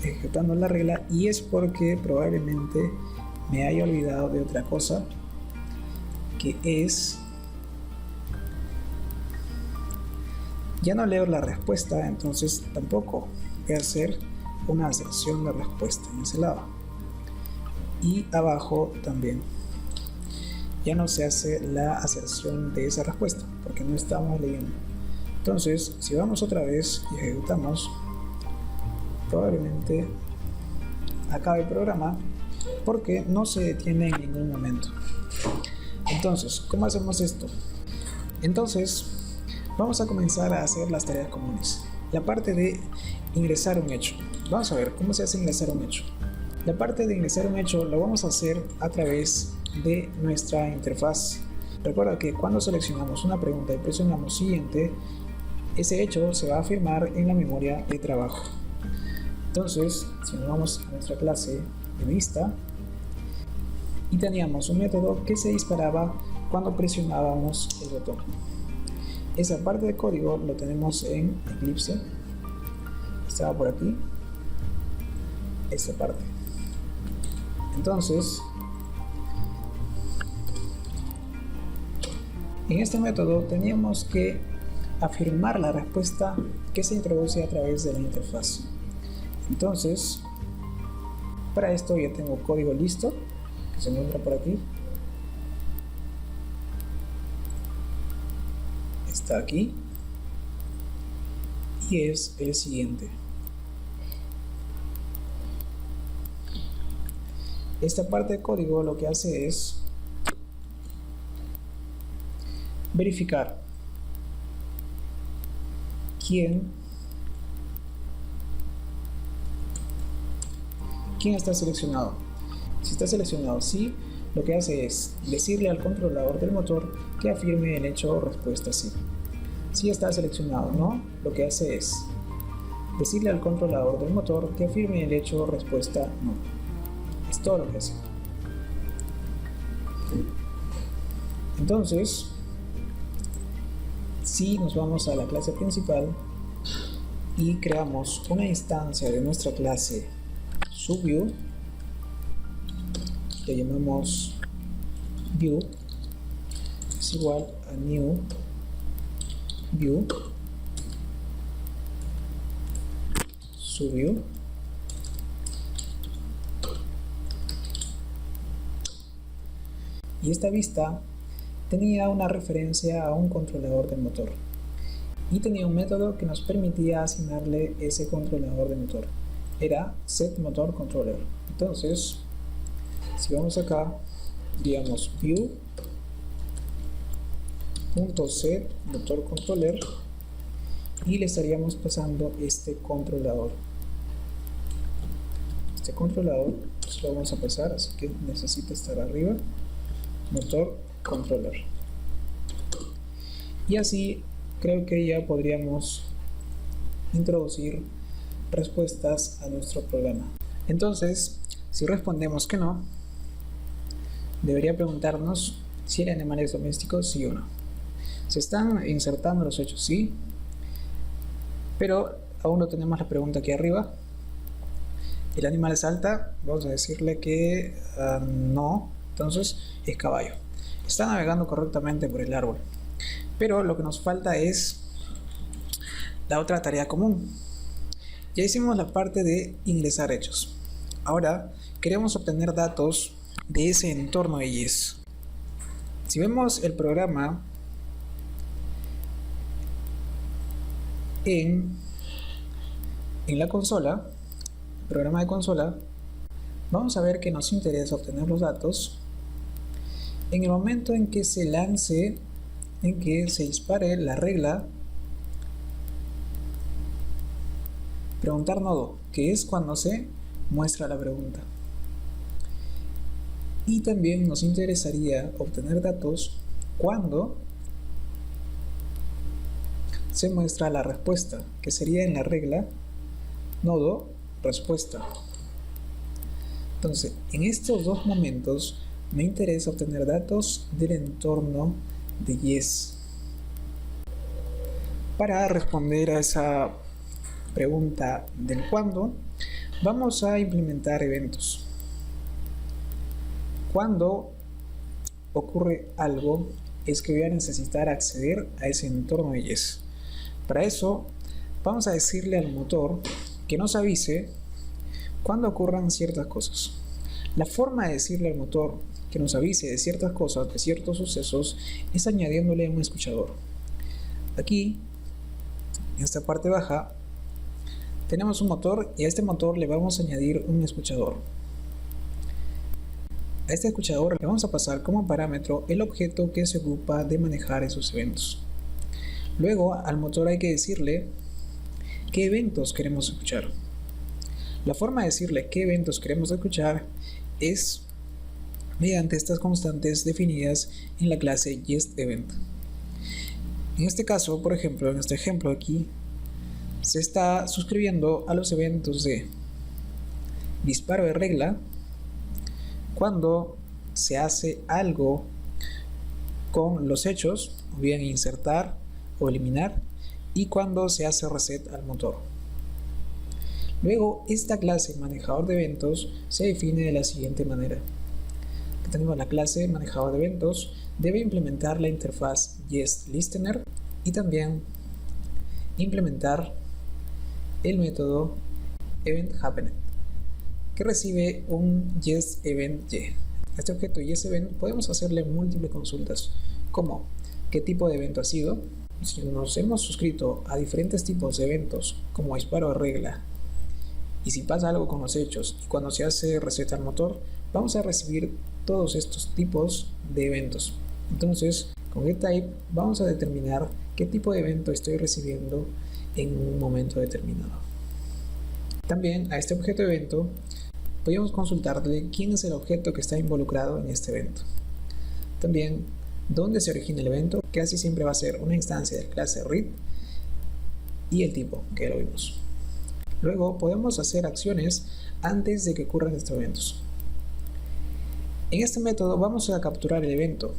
ejecutando la regla y es porque probablemente me haya olvidado de otra cosa, que es, ya no leo la respuesta, entonces tampoco voy a hacer una aserción de respuesta en ese lado. Y abajo también ya no se hace la aserción de esa respuesta porque no estamos leyendo. Entonces si vamos otra vez y ejecutamos, probablemente acabe el programa porque no se detiene en ningún momento. Entonces, ¿cómo hacemos esto? Entonces vamos a comenzar a hacer las tareas comunes. La parte de ingresar un hecho. Vamos a ver cómo se hace ingresar un hecho. La parte de ingresar un hecho lo vamos a hacer a través de nuestra interfaz. Recuerda que cuando seleccionamos una pregunta y presionamos siguiente, ese hecho se va a afirmar en la memoria de trabajo. Entonces, si nos vamos a nuestra clase de vista, y teníamos un método que se disparaba cuando presionábamos el botón. Esa parte de código lo tenemos en Eclipse. Estaba por aquí. Esta parte. Entonces, en este método teníamos que afirmar la respuesta que se introduce a través de la interfaz. Entonces, para esto ya tengo código listo, que se encuentra por aquí. Está aquí. Y es el siguiente. Esta parte de código lo que hace es verificar quién está seleccionado. Si está seleccionado sí, lo que hace es decirle al controlador del motor que afirme el hecho o respuesta sí. Si está seleccionado no, lo que hace es decirle al controlador del motor que afirme el hecho o respuesta no. Es todo lo que hace. Entonces, si nos vamos a la clase principal y creamos una instancia de nuestra clase subview, le llamamos view, es igual a new view subview, y esta vista tenía una referencia a un controlador del motor y tenía un método que nos permitía asignarle ese controlador de motor. Era setMotorController. Entonces, si vamos acá, diríamos view.setMotorController y le estaríamos pasando este controlador. Este controlador lo vamos a pasar, así que necesita estar arriba, motor controller. Y así creo que ya podríamos introducir respuestas a nuestro programa. Entonces, si respondemos que no, debería preguntarnos si eran animales domésticos, sí o no. Se están insertando los hechos, sí, pero aún no tenemos la pregunta aquí arriba. El animal salta, vamos a decirle que no, entonces es caballo. Está navegando correctamente por el árbol, pero lo que nos falta es la otra tarea común. Ya hicimos la parte de ingresar hechos. Ahora queremos obtener datos de ese entorno de Yes. Si vemos el programa en la consola, el programa de consola, vamos a ver que nos interesa obtener los datos en el momento en que se lance, en que se dispare la regla preguntar nodo, que es cuando se muestra la pregunta. Y también nos interesaría obtener datos cuando se muestra la respuesta, que sería en la regla nodo respuesta. Entonces, en estos dos momentos me interesa obtener datos del entorno de Yes. Para responder a esa pregunta del cuándo, vamos a implementar eventos. Cuando ocurre algo es que voy a necesitar acceder a ese entorno de Yes. Para eso vamos a decirle al motor que nos avise cuando ocurran ciertas cosas. La forma de decirle al motor que nos avise de ciertas cosas, de ciertos sucesos, es añadiéndole un escuchador. Aquí, en esta parte baja, tenemos un motor y a este motor le vamos a añadir un escuchador. A este escuchador le vamos a pasar como parámetro el objeto que se ocupa de manejar esos eventos. Luego al motor hay que decirle qué eventos queremos escuchar. La forma de decirle qué eventos queremos escuchar es mediante estas constantes definidas en la clase YesEvent. En este caso, por ejemplo, en este ejemplo aquí, se está suscribiendo a los eventos de disparo de regla cuando se hace algo con los hechos, o bien insertar o eliminar, y cuando se hace reset al motor. Luego, esta clase manejador de eventos se define de la siguiente manera. Tenemos la clase manejador de eventos, debe implementar la interfaz YesListener y también implementar el método EventHappened, que recibe un YesEventY. A este objeto YesEvent podemos hacerle múltiples consultas, como qué tipo de evento ha sido. Si nos hemos suscrito a diferentes tipos de eventos, como disparo de regla, y si pasa algo con los hechos y cuando se hace reset al motor, vamos a recibir todos estos tipos de eventos. Entonces, con getType vamos a determinar qué tipo de evento estoy recibiendo en un momento determinado. También a este objeto evento podemos consultarle quién es el objeto que está involucrado en este evento. También dónde se origina el evento, que casi siempre va a ser una instancia de clase read, y el tipo, que lo vimos. Luego podemos hacer acciones antes de que ocurran estos eventos. En este método vamos a capturar el evento,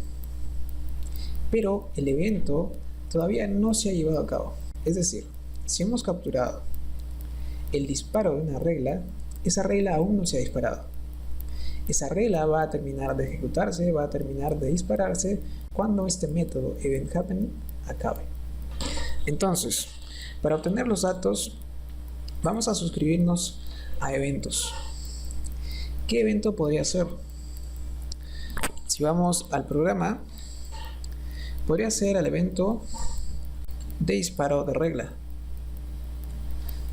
pero el evento todavía no se ha llevado a cabo. Es decir, si hemos capturado el disparo de una regla, esa regla aún no se ha disparado. Esa regla va a terminar de ejecutarse, va a terminar de dispararse cuando este método EventHappened acabe. Entonces, para obtener los datos, vamos a suscribirnos a eventos. ¿Qué evento podría ser? Si vamos al programa, podría ser el evento de disparo de regla.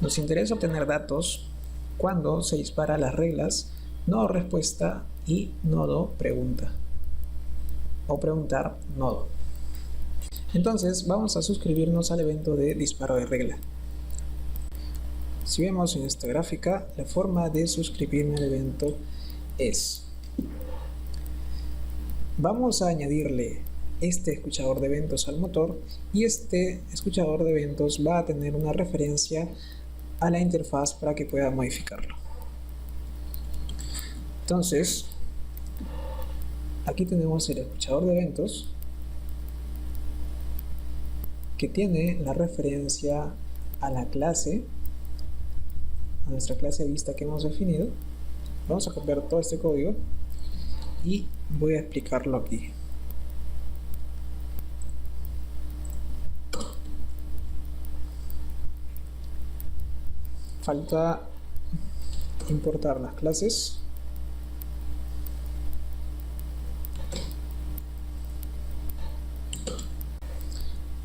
Nos interesa obtener datos cuando se dispara las reglas nodo respuesta y nodo pregunta, o preguntar nodo. Entonces vamos a suscribirnos al evento de disparo de regla. Si vemos en esta gráfica, la forma de suscribirme al evento es: vamos a añadirle este escuchador de eventos al motor, y este escuchador de eventos va a tener una referencia a la interfaz para que pueda modificarlo. Entonces, aquí tenemos el escuchador de eventos que tiene la referencia a la clase, a nuestra clase vista que hemos definido. Vamos a copiar todo este código y voy a explicarlo aquí. Falta importar las clases.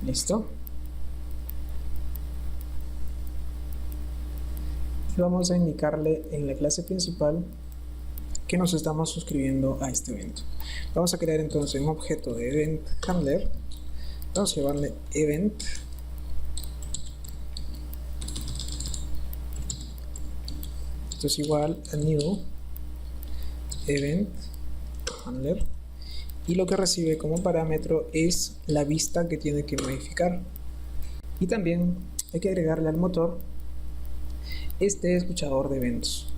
Listo. Y vamos a indicarle en la clase principal que nos estamos suscribiendo a este evento. Vamos a crear entonces un objeto de event handler. Vamos a llamarle event. Esto es igual a new event handler, y lo que recibe como parámetro es la vista que tiene que modificar. Y también hay que agregarle al motor este escuchador de eventos.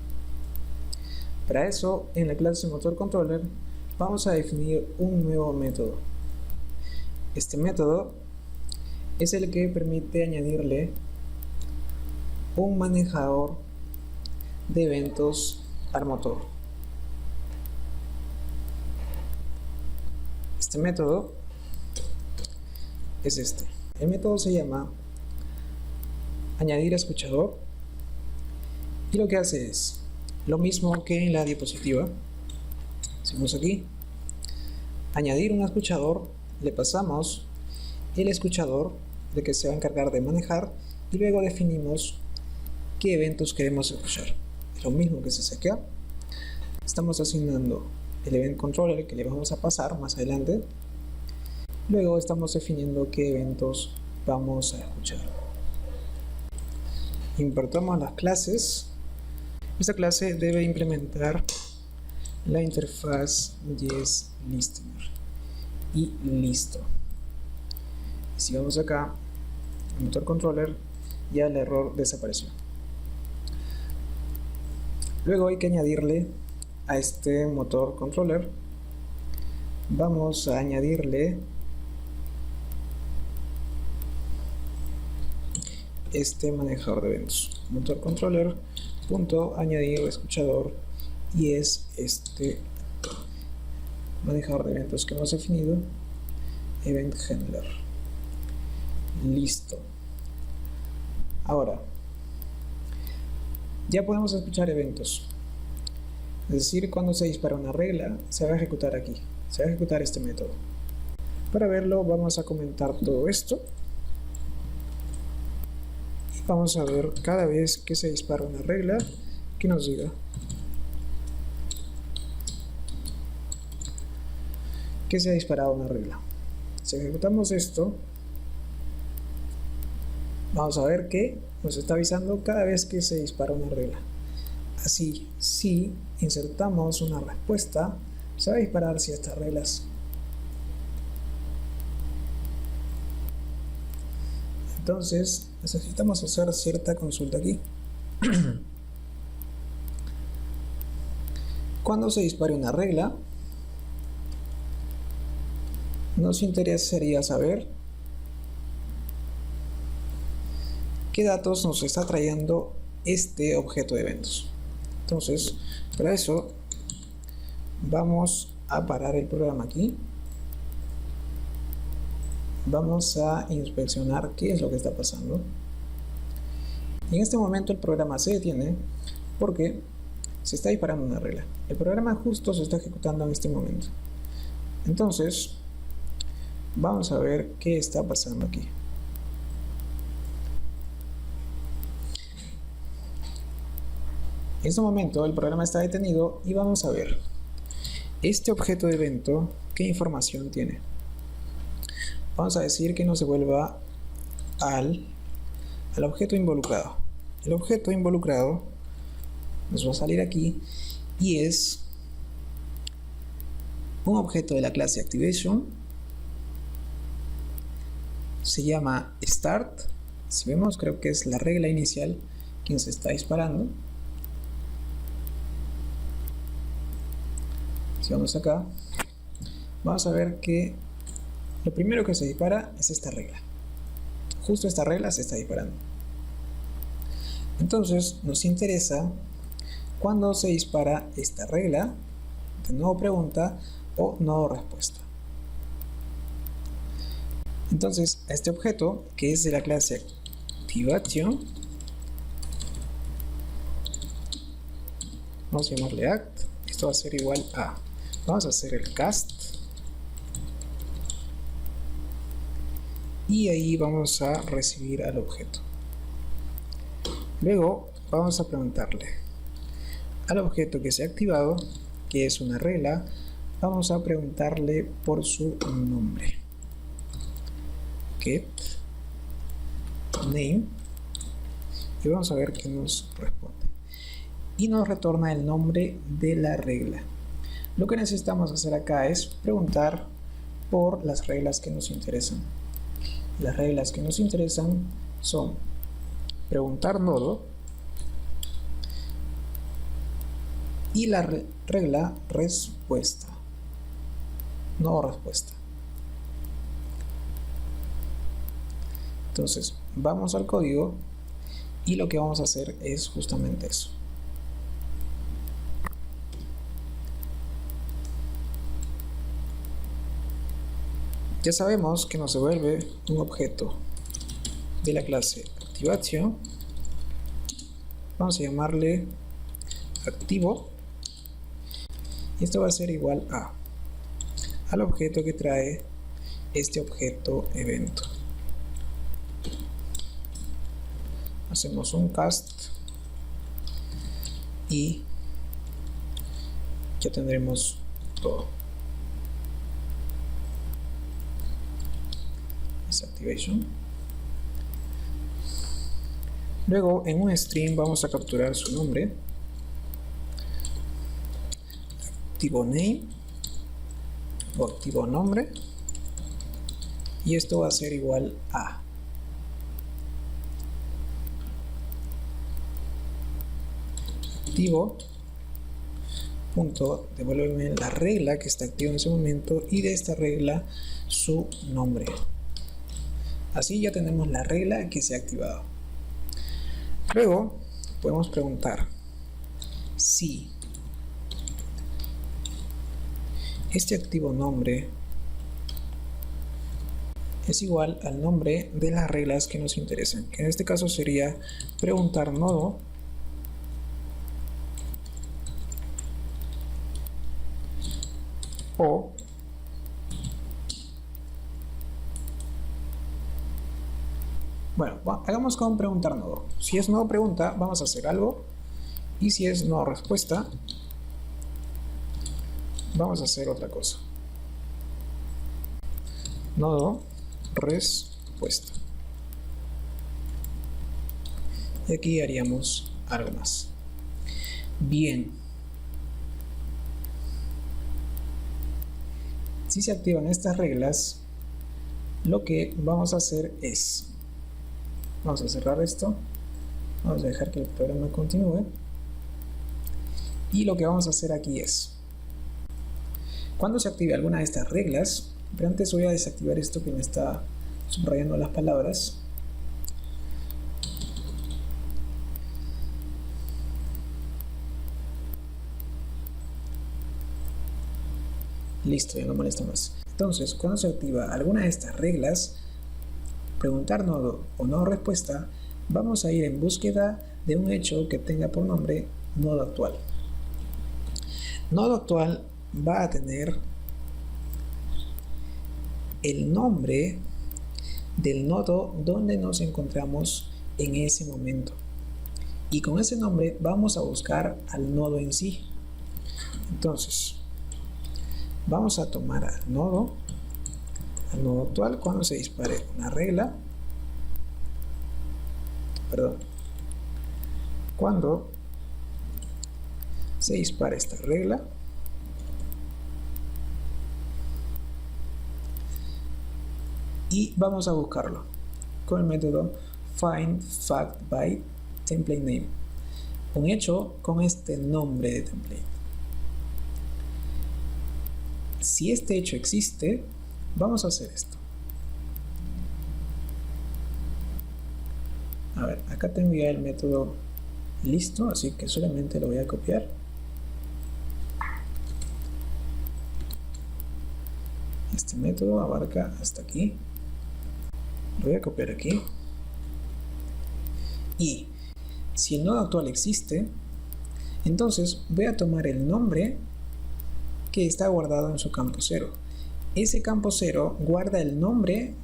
Para eso, en la clase motor controller vamos a definir un nuevo método. Este método es el que permite añadirle un manejador de eventos al motor. Este método es este. El método se llama añadir escuchador, y lo que hace es lo mismo que en la diapositiva. Hacemos aquí añadir un escuchador, le pasamos el escuchador de que se va a encargar de manejar, y luego definimos qué eventos queremos escuchar. Es lo mismo que se hace acá. Estamos asignando el event controller que le vamos a pasar más adelante. Luego estamos definiendo qué eventos vamos a escuchar. Importamos las clases Esta clase debe implementar la interfaz YesListener y listo. Si vamos acá al motor controller, ya el error desapareció. Luego hay que añadirle a este motor controller, vamos a añadirle este manejador de eventos, motor controller punto añadir escuchador, y es este manejador de eventos que hemos definido, event handler. Listo. Ahora ya podemos escuchar eventos, es decir, cuando se dispara una regla se va a ejecutar aquí, se va a ejecutar este método. Para verlo vamos a comentar todo esto y vamos a ver cada vez que se dispara una regla que nos diga que se ha disparado una regla. Si ejecutamos esto, vamos a ver que nos está avisando cada vez que se dispara una regla. Así, si insertamos una respuesta, se va a disparar ciertas reglas. Entonces necesitamos hacer cierta consulta aquí. Cuando se dispare una regla, nos interesaría saber qué datos nos está trayendo este objeto de eventos. Entonces, para eso vamos a parar el programa aquí. Vamos a inspeccionar qué es lo que está pasando. Y en este momento el programa se detiene porque se está disparando una regla. El programa justo se está ejecutando en este momento. Entonces, vamos a ver qué está pasando aquí. En este momento el programa está detenido y vamos a ver este objeto de evento, qué información tiene. Vamos a decir que nos devuelva al objeto involucrado. El objeto involucrado nos va a salir aquí y es un objeto de la clase Activation. Se llama Start. Si vemos, creo que es la regla inicial quien se está disparando. Si vamos acá, vamos a ver que lo primero que se dispara es esta regla. Justo esta regla se está disparando. Entonces nos interesa cuando se dispara esta regla, de nuevo pregunta o no respuesta. Entonces a este objeto, que es de la clase Activation, vamos a llamarle act. Esto va a ser igual a, vamos a hacer el cast y ahí vamos a recibir al objeto. Luego vamos a preguntarle al objeto que se ha activado, que es una regla, vamos a preguntarle por su nombre. Get name, y vamos a ver qué nos responde. Y nos retorna el nombre de la regla. Lo que necesitamos hacer acá es preguntar por las reglas que nos interesan. Las reglas que nos interesan son preguntar nodo y la regla respuesta, no respuesta. Entonces vamos al código y lo que vamos a hacer es justamente eso. Ya sabemos que nos devuelve un objeto de la clase Activation. Vamos a llamarle activo y esto va a ser igual a al objeto que trae este objeto evento. Hacemos un cast y ya tendremos todo. Activation. Luego en un string vamos a capturar su nombre activo name o activo nombre, y esto va a ser igual a activo punto, devuélveme la regla que está activa en ese momento y de esta regla su nombre. Así ya tenemos la regla que se ha activado. Luego podemos preguntar si este activo nombre es igual al nombre de las reglas que nos interesan, que en este caso sería preguntar nodo o bueno, hagamos con preguntar nodo. Si es nodo pregunta, vamos a hacer algo, y si es nodo respuesta, vamos a hacer otra cosa. Nodo respuesta. Y aquí haríamos algo más. Bien. Si se activan estas reglas, lo que vamos a hacer es, vamos a cerrar esto, vamos a dejar que el programa continúe, y lo que vamos a hacer aquí es, cuando se active alguna de estas reglas, pero antes voy a desactivar esto que me está subrayando las palabras. Listo, ya no molesta más. Entonces, cuando se activa alguna de estas reglas, preguntar nodo o nodo respuesta, vamos a ir en búsqueda de un hecho que tenga por nombre nodo actual. Nodo actual va a tener el nombre del nodo donde nos encontramos en ese momento, y con ese nombre vamos a buscar al nodo en sí. Entonces vamos a tomar al nodo actual cuando se dispare una regla, cuando se dispare esta regla, y vamos a buscarlo con el método findFactByTemplateName, un hecho con este nombre de template. Si este hecho existe, vamos a hacer esto. A ver, acá tengo ya el método listo, así que solamente lo voy a copiar. Este método abarca hasta aquí. Lo voy a copiar aquí. Y si el nodo actual existe, entonces voy a tomar el nombre que está guardado en su campo 0. Ese campo 0 guarda el nombre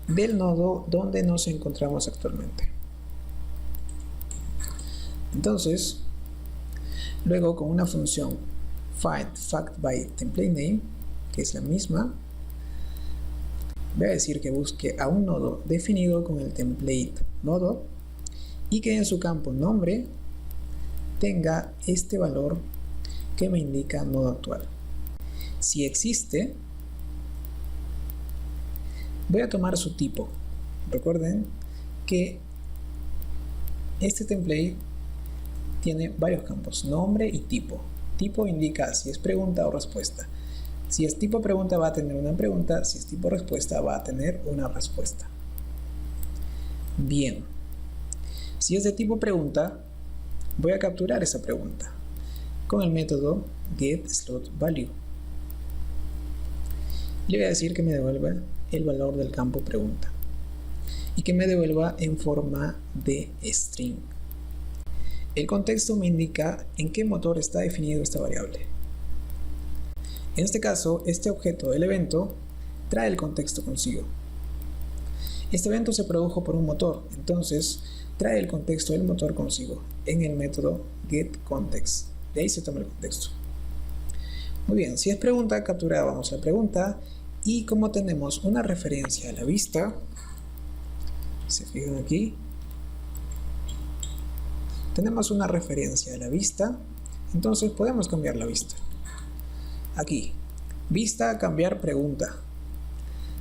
del nodo donde nos encontramos actualmente. Entonces, luego con una función findFactByTemplateName, que es la misma, voy a decir que busque a un nodo definido con el template nodo y que en su campo nombre tenga este valor que me indica nodo actual. Si existe, voy a tomar su tipo. Recuerden que este template tiene varios campos, nombre y tipo. Tipo indica si es pregunta o respuesta. Si es tipo pregunta va a tener una pregunta, si es tipo respuesta va a tener una respuesta. Bien, si es de tipo pregunta, voy a capturar esa pregunta con el método getSlotValue. Le voy a decir que me devuelva el valor del campo pregunta y que me devuelva en forma de string. El contexto me indica en qué motor está definido esta variable. En este caso, este objeto del evento trae el contexto consigo. Este evento se produjo por un motor, entonces trae el contexto del motor consigo en el método getContext. De ahí se toma el contexto. Muy bien, si es pregunta, capturábamos la pregunta, y como tenemos una referencia a la vista, se fijan aquí, tenemos una referencia a la vista, entonces podemos cambiar la vista. Aquí, vista cambiar pregunta.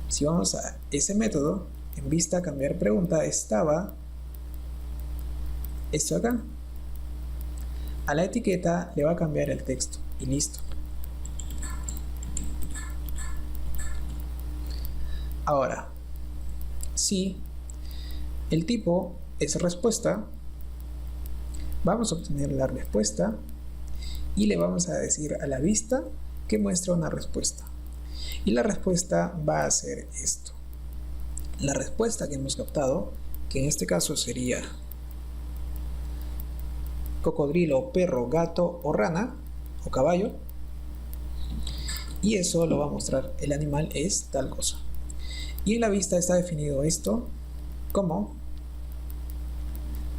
Si vamos a ese método, en vista cambiar pregunta estaba esto acá. A la etiqueta le va a cambiar el texto y listo. Ahora, si el tipo es respuesta, vamos a obtener la respuesta y le vamos a decir a la vista que muestra una respuesta. Y la respuesta va a ser esto. La respuesta que hemos captado, que en este caso sería cocodrilo, perro, gato o rana o caballo, y eso lo va a mostrar el animal es tal cosa. Y en la vista está definido esto como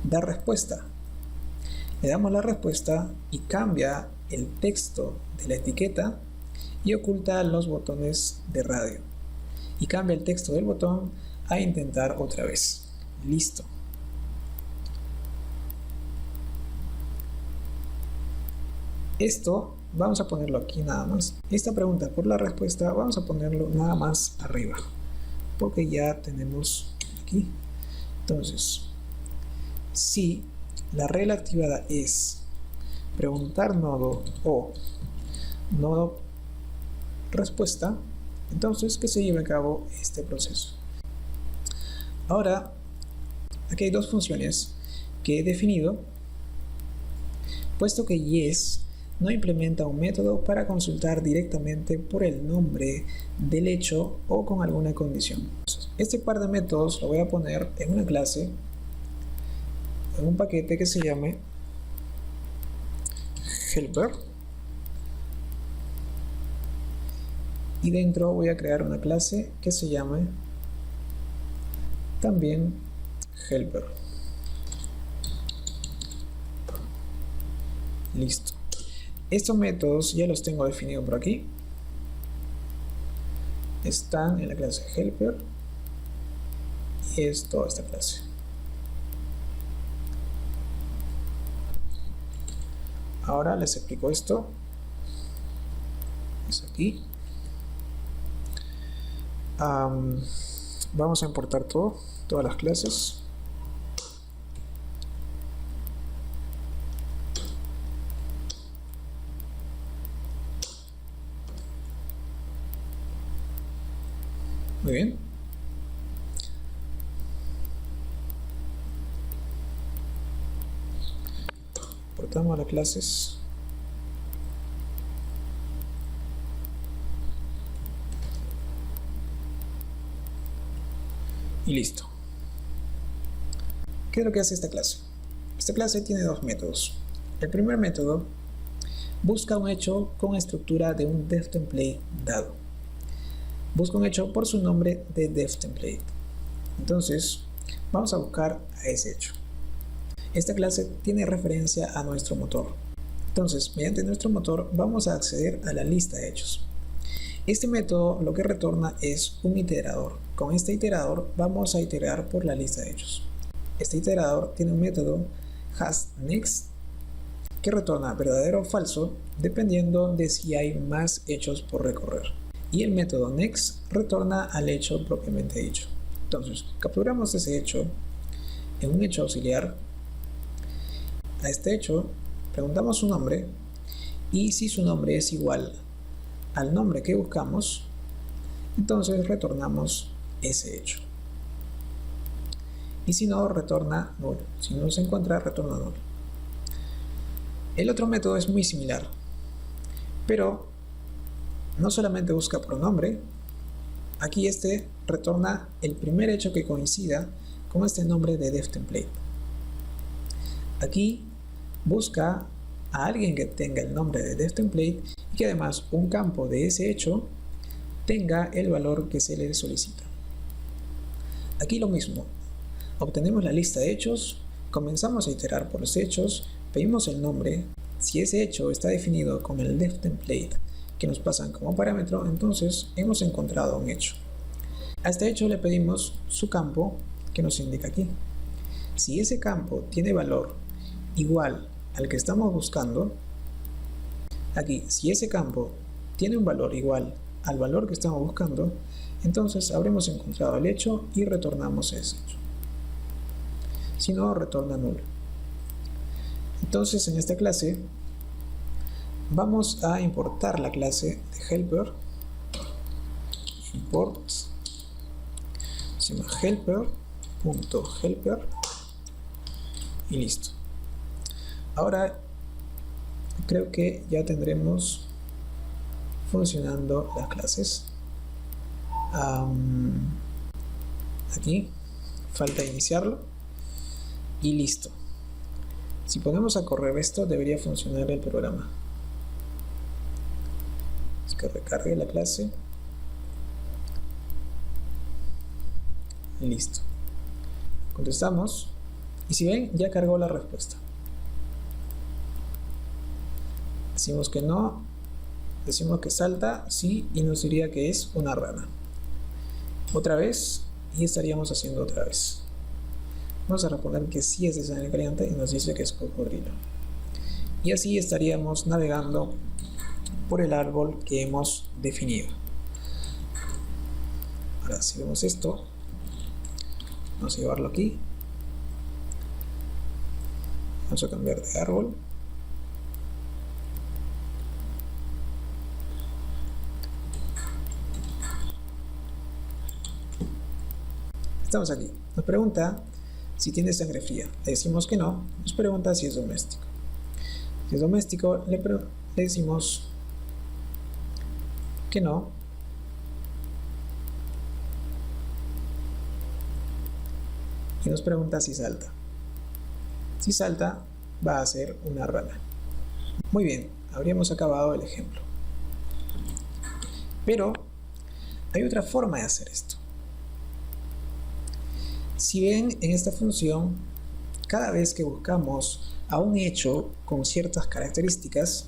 dar respuesta. Le damos la respuesta y cambia el texto de la etiqueta y oculta los botones de radio. Y cambia el texto del botón a intentar otra vez. Listo. Esto vamos a ponerlo aquí nada más. Esta pregunta por la respuesta vamos a ponerlo nada más arriba, porque ya tenemos aquí. Entonces, si la regla activada es preguntar nodo o nodo respuesta, entonces que se lleve a cabo este proceso. Ahora, aquí hay dos funciones que he definido, puesto que yes no implementa un método para consultar directamente por el nombre del hecho o con alguna condición. Este par de métodos lo voy a poner en una clase, en un paquete que se llame helper, y dentro voy a crear una clase que se llame también helper. Listo. Estos métodos ya los tengo definidos por aquí. Están en la clase helper y es toda esta clase. Ahora les explico esto. Es aquí. Vamos a importar todas las clases. Muy bien. Importamos las clases. Y listo. ¿Qué es lo que hace esta clase? Esta clase tiene dos métodos. El primer método busca un hecho con estructura de un devTemplate dado. Busca un hecho por su nombre de devTemplate. Entonces, vamos a buscar a ese hecho. Esta clase tiene referencia a nuestro motor. Entonces, mediante nuestro motor vamos a acceder a la lista de hechos. Este método lo que retorna es un iterador. Con este iterador vamos a iterar por la lista de hechos. Este iterador tiene un método hasNext que retorna verdadero o falso dependiendo de si hay más hechos por recorrer. Y el método next retorna al hecho propiamente dicho. Entonces, capturamos ese hecho en un hecho auxiliar. A este hecho preguntamos su nombre y si su nombre es igual al nombre que buscamos, entonces retornamos ese hecho. Y si no, retorna null. Si no se encuentra, retorna null. El otro método es muy similar, pero no solamente busca por nombre. Aquí este retorna el primer hecho que coincida con este nombre de devTemplate. Aquí busca a alguien que tenga el nombre de devTemplate y que además un campo de ese hecho tenga el valor que se le solicita. Aquí lo mismo, obtenemos la lista de hechos, comenzamos a iterar por los hechos, pedimos el nombre. Si ese hecho está definido con el devTemplate que nos pasan como parámetro, entonces hemos encontrado un hecho. A este hecho le pedimos su campo que nos indica aquí. Si ese campo tiene valor igual al que estamos buscando, aquí, si ese campo tiene un valor igual al valor que estamos buscando, entonces habremos encontrado el hecho y retornamos ese hecho. Si no, retorna nulo. Entonces en esta clase vamos a importar la clase de helper. Import, se llama helper.helper y listo. Ahora creo que ya tendremos funcionando las clases. Aquí falta iniciarlo y listo. Si ponemos a correr esto, debería funcionar el programa. Es que recargue la clase y listo. Contestamos y si ven, ya cargó la respuesta. Decimos que no, decimos que salta, sí, y nos diría que es una rana. Otra vez, y estaríamos haciendo otra vez. Vamos a responder que sí es de sangre caliente y nos dice que es cocodrilo. Y así estaríamos navegando por el árbol que hemos definido. Ahora, si vemos esto, vamos a llevarlo aquí. Vamos a cambiar de árbol. Estamos aquí. Nos pregunta si tiene sangre fría. Le decimos que no. Nos pregunta si es doméstico. Si es doméstico, le decimos que no. Y nos pregunta si salta. Si salta, va a ser una rana. Muy bien, habríamos acabado el ejemplo. Pero hay otra forma de hacer esto. Si ven en esta función, cada vez que buscamos a un hecho con ciertas características,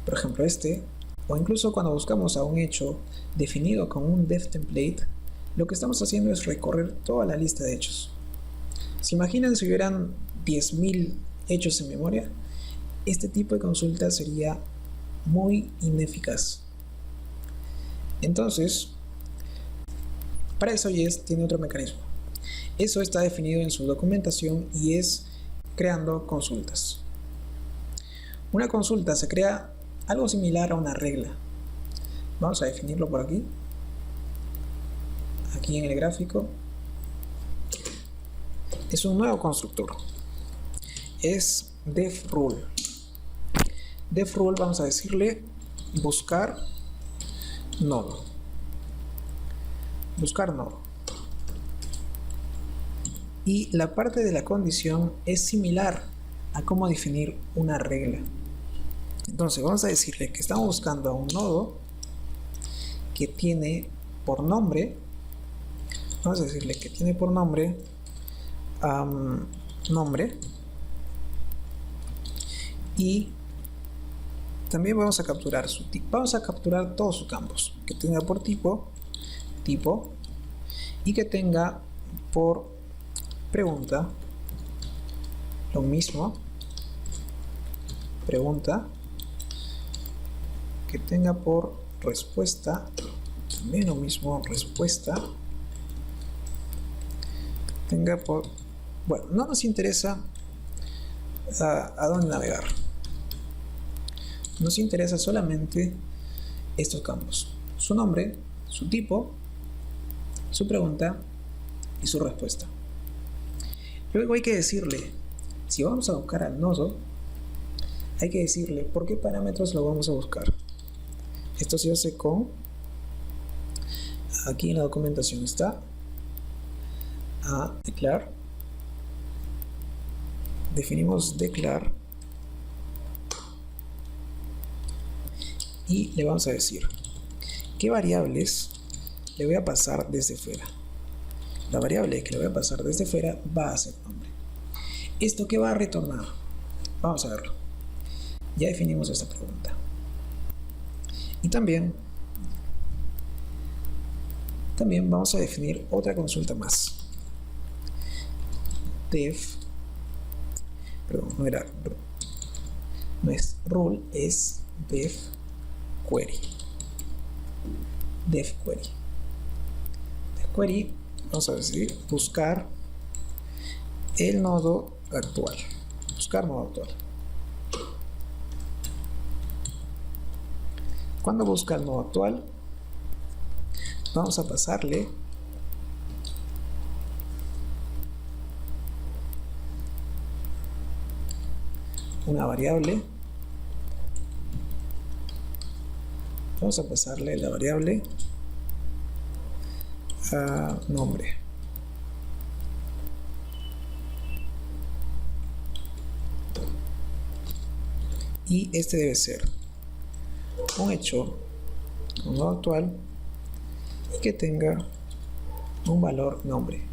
por ejemplo este, o incluso cuando buscamos a un hecho definido con un def template, lo que estamos haciendo es recorrer toda la lista de hechos. ¿Se imaginan si hubieran 10.000 hechos en memoria? Este tipo de consulta sería muy ineficaz. Entonces, para eso Jest tiene otro mecanismo. Eso está definido en su documentación y es creando consultas. Una consulta se crea algo similar a una regla. Vamos a definirlo por aquí. Aquí en el gráfico. Es un nuevo constructor. Es defRule. defRule vamos a decirle buscar nodo. Buscar nodo. Y la parte de la condición es similar a cómo definir una regla. Entonces vamos a decirle que estamos buscando a un nodo que tiene por nombre, vamos a decirle que tiene por nombre nombre, y también vamos a capturar su tipo. Vamos a capturar todos sus campos, que tenga por tipo, y que tenga por pregunta, lo mismo, pregunta, que tenga por respuesta, también lo mismo, respuesta, tenga por, bueno, no nos interesa a dónde navegar, nos interesa solamente estos campos, su nombre, su tipo, su pregunta y su respuesta. Luego hay que decirle, si vamos a buscar al nodo, hay que decirle por qué parámetros lo vamos a buscar. Esto se hace con, aquí en la documentación está, a declare, definimos declare y le vamos a decir qué variables le voy a pasar desde fuera. La variable que le voy a pasar desde fuera va a ser nombre. ¿Esto qué va a retornar? Vamos a verlo. Ya definimos esta pregunta. Y también vamos a definir otra consulta más. No es rule, es def query. def query. Def query, vamos a decir, buscar el nodo actual. Buscar nodo actual. Cuando busca el nodo actual, vamos a pasarle una variable. Vamos a pasarle la variable a nombre. Y este debe ser un hecho, un nodo actual, y que tenga un valor nombre.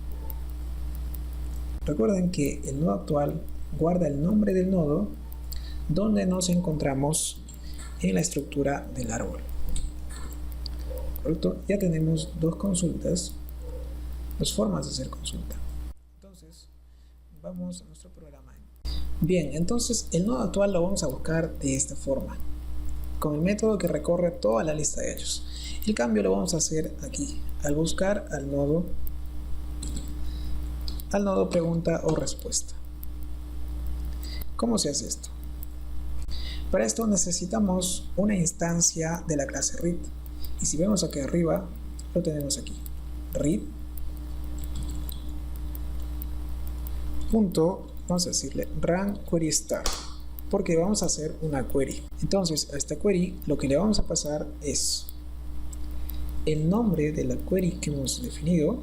Recuerden que el nodo actual guarda el nombre del nodo donde nos encontramos en la estructura del árbol. ¿Correcto? Ya tenemos dos consultas, dos formas de hacer consulta. Entonces, vamos a nuestro programa. Bien, entonces el nodo actual lo vamos a buscar de esta forma, con el método que recorre toda la lista de hechos. El cambio lo vamos a hacer aquí, al buscar al nodo pregunta o respuesta. ¿Cómo se hace esto? Para esto necesitamos una instancia de la clase read, y si vemos aquí arriba, lo tenemos aquí, read. Vamos a decirle run query start, porque vamos a hacer una query. Entonces a esta query lo que le vamos a pasar es el nombre de la query que hemos definido.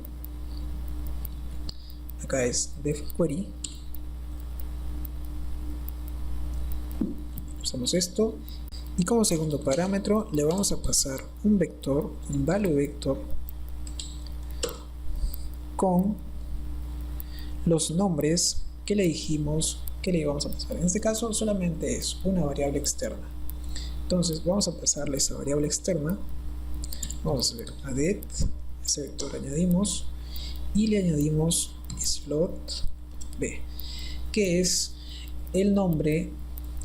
Acá es def query. Usamos esto, y como segundo parámetro le vamos a pasar un vector, un value vector con los nombres que le dijimos que le íbamos a pasar. En este caso solamente es una variable externa. Entonces vamos a pasarle esa variable externa. Vamos a hacer add, ese vector añadimos, y le añadimos float b, que es el nombre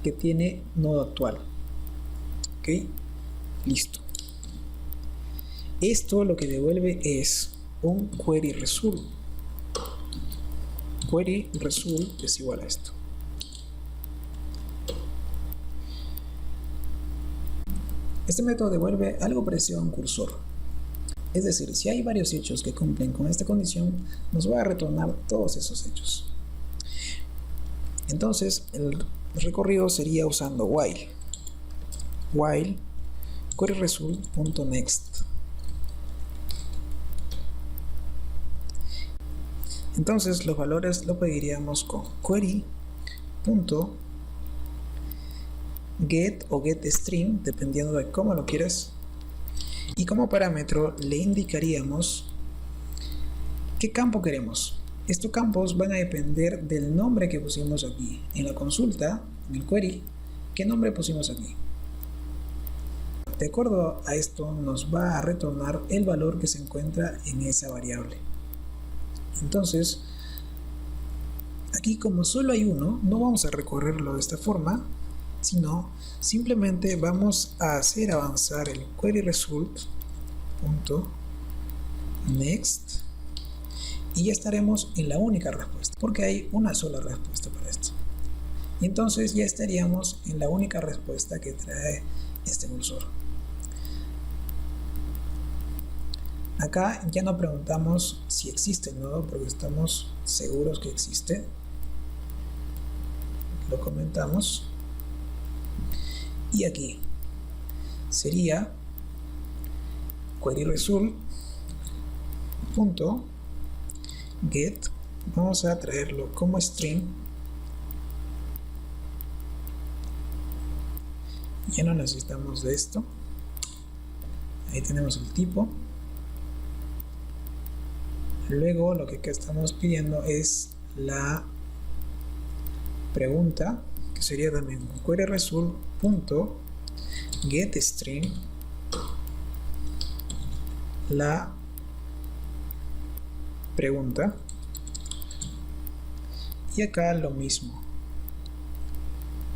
que tiene nodo actual. Ok, listo. Esto lo que devuelve es un query result. Query result es igual a esto. Este método devuelve algo parecido a un cursor. Es decir, si hay varios hechos que cumplen con esta condición, nos va a retornar todos esos hechos. Entonces, el recorrido sería usando while query result.next. Entonces los valores lo pediríamos con query.get o getString, dependiendo de cómo lo quieras, y como parámetro le indicaríamos qué campo queremos. Estos campos van a depender del nombre que pusimos aquí en la consulta, en el query. ¿Qué nombre pusimos aquí? De acuerdo a esto nos va a retornar el valor que se encuentra en esa variable. Entonces aquí, como solo hay uno, no vamos a recorrerlo de esta forma, sino simplemente vamos a hacer avanzar el query result.next, y ya estaremos en la única respuesta, porque hay una sola respuesta para esto. Y entonces ya estaríamos en la única respuesta que trae este cursor. Acá ya no preguntamos si existe el nodo, porque estamos seguros que existe. Lo comentamos. Y aquí sería query result.get. Vamos a traerlo como string. Ya no necesitamos de esto. Ahí tenemos el tipo. Luego lo que acá estamos pidiendo es la pregunta, que sería también query result.getString, la pregunta, y acá lo mismo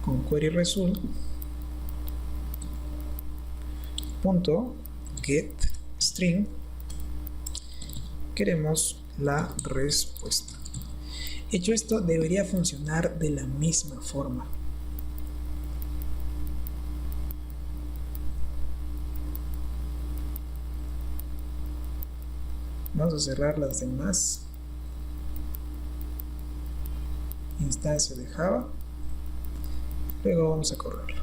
con query result.getName. string, queremos la respuesta. Hecho esto, debería funcionar de la misma forma. Vamos a cerrar las demás instancias de Java. Luego vamos a correrlo.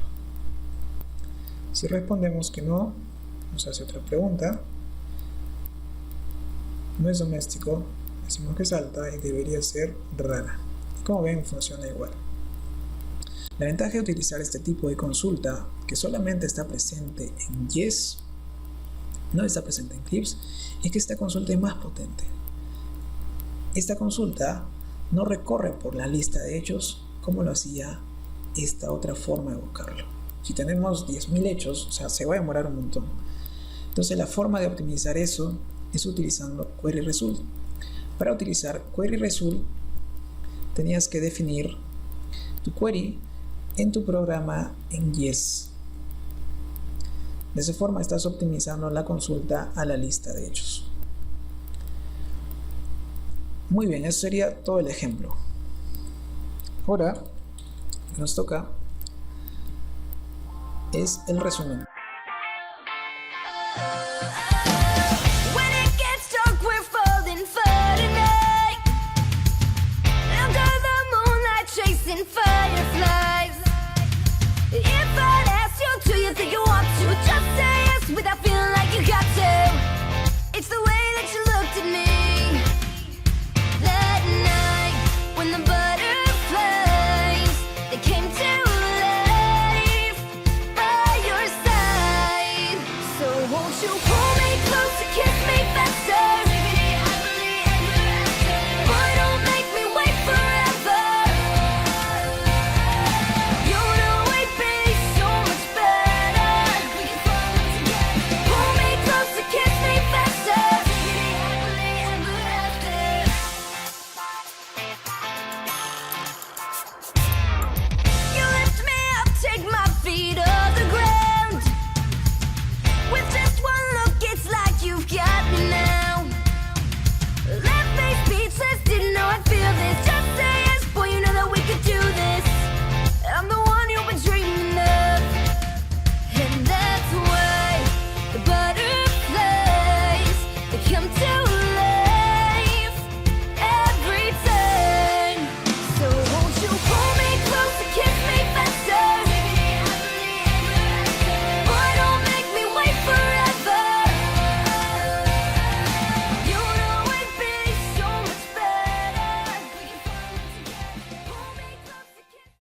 Si respondemos que no, nos hace otra pregunta. No es doméstico, decimos que salta y debería ser rara. Como ven, funciona igual. La ventaja de utilizar este tipo de consulta, que solamente está presente en Yes, no está presente en Eclipse, es que esta consulta es más potente. Esta consulta no recorre por la lista de hechos como lo hacía esta otra forma de buscarlo. Si tenemos 10.000 hechos, o sea, se va a demorar un montón. Entonces la forma de optimizar eso es utilizando Query Result. Para utilizar Query Result tenías que definir tu query en tu programa en Yes. De esa forma estás optimizando la consulta a la lista de hechos. Muy bien, eso sería todo el ejemplo. Ahora nos toca es el resumen.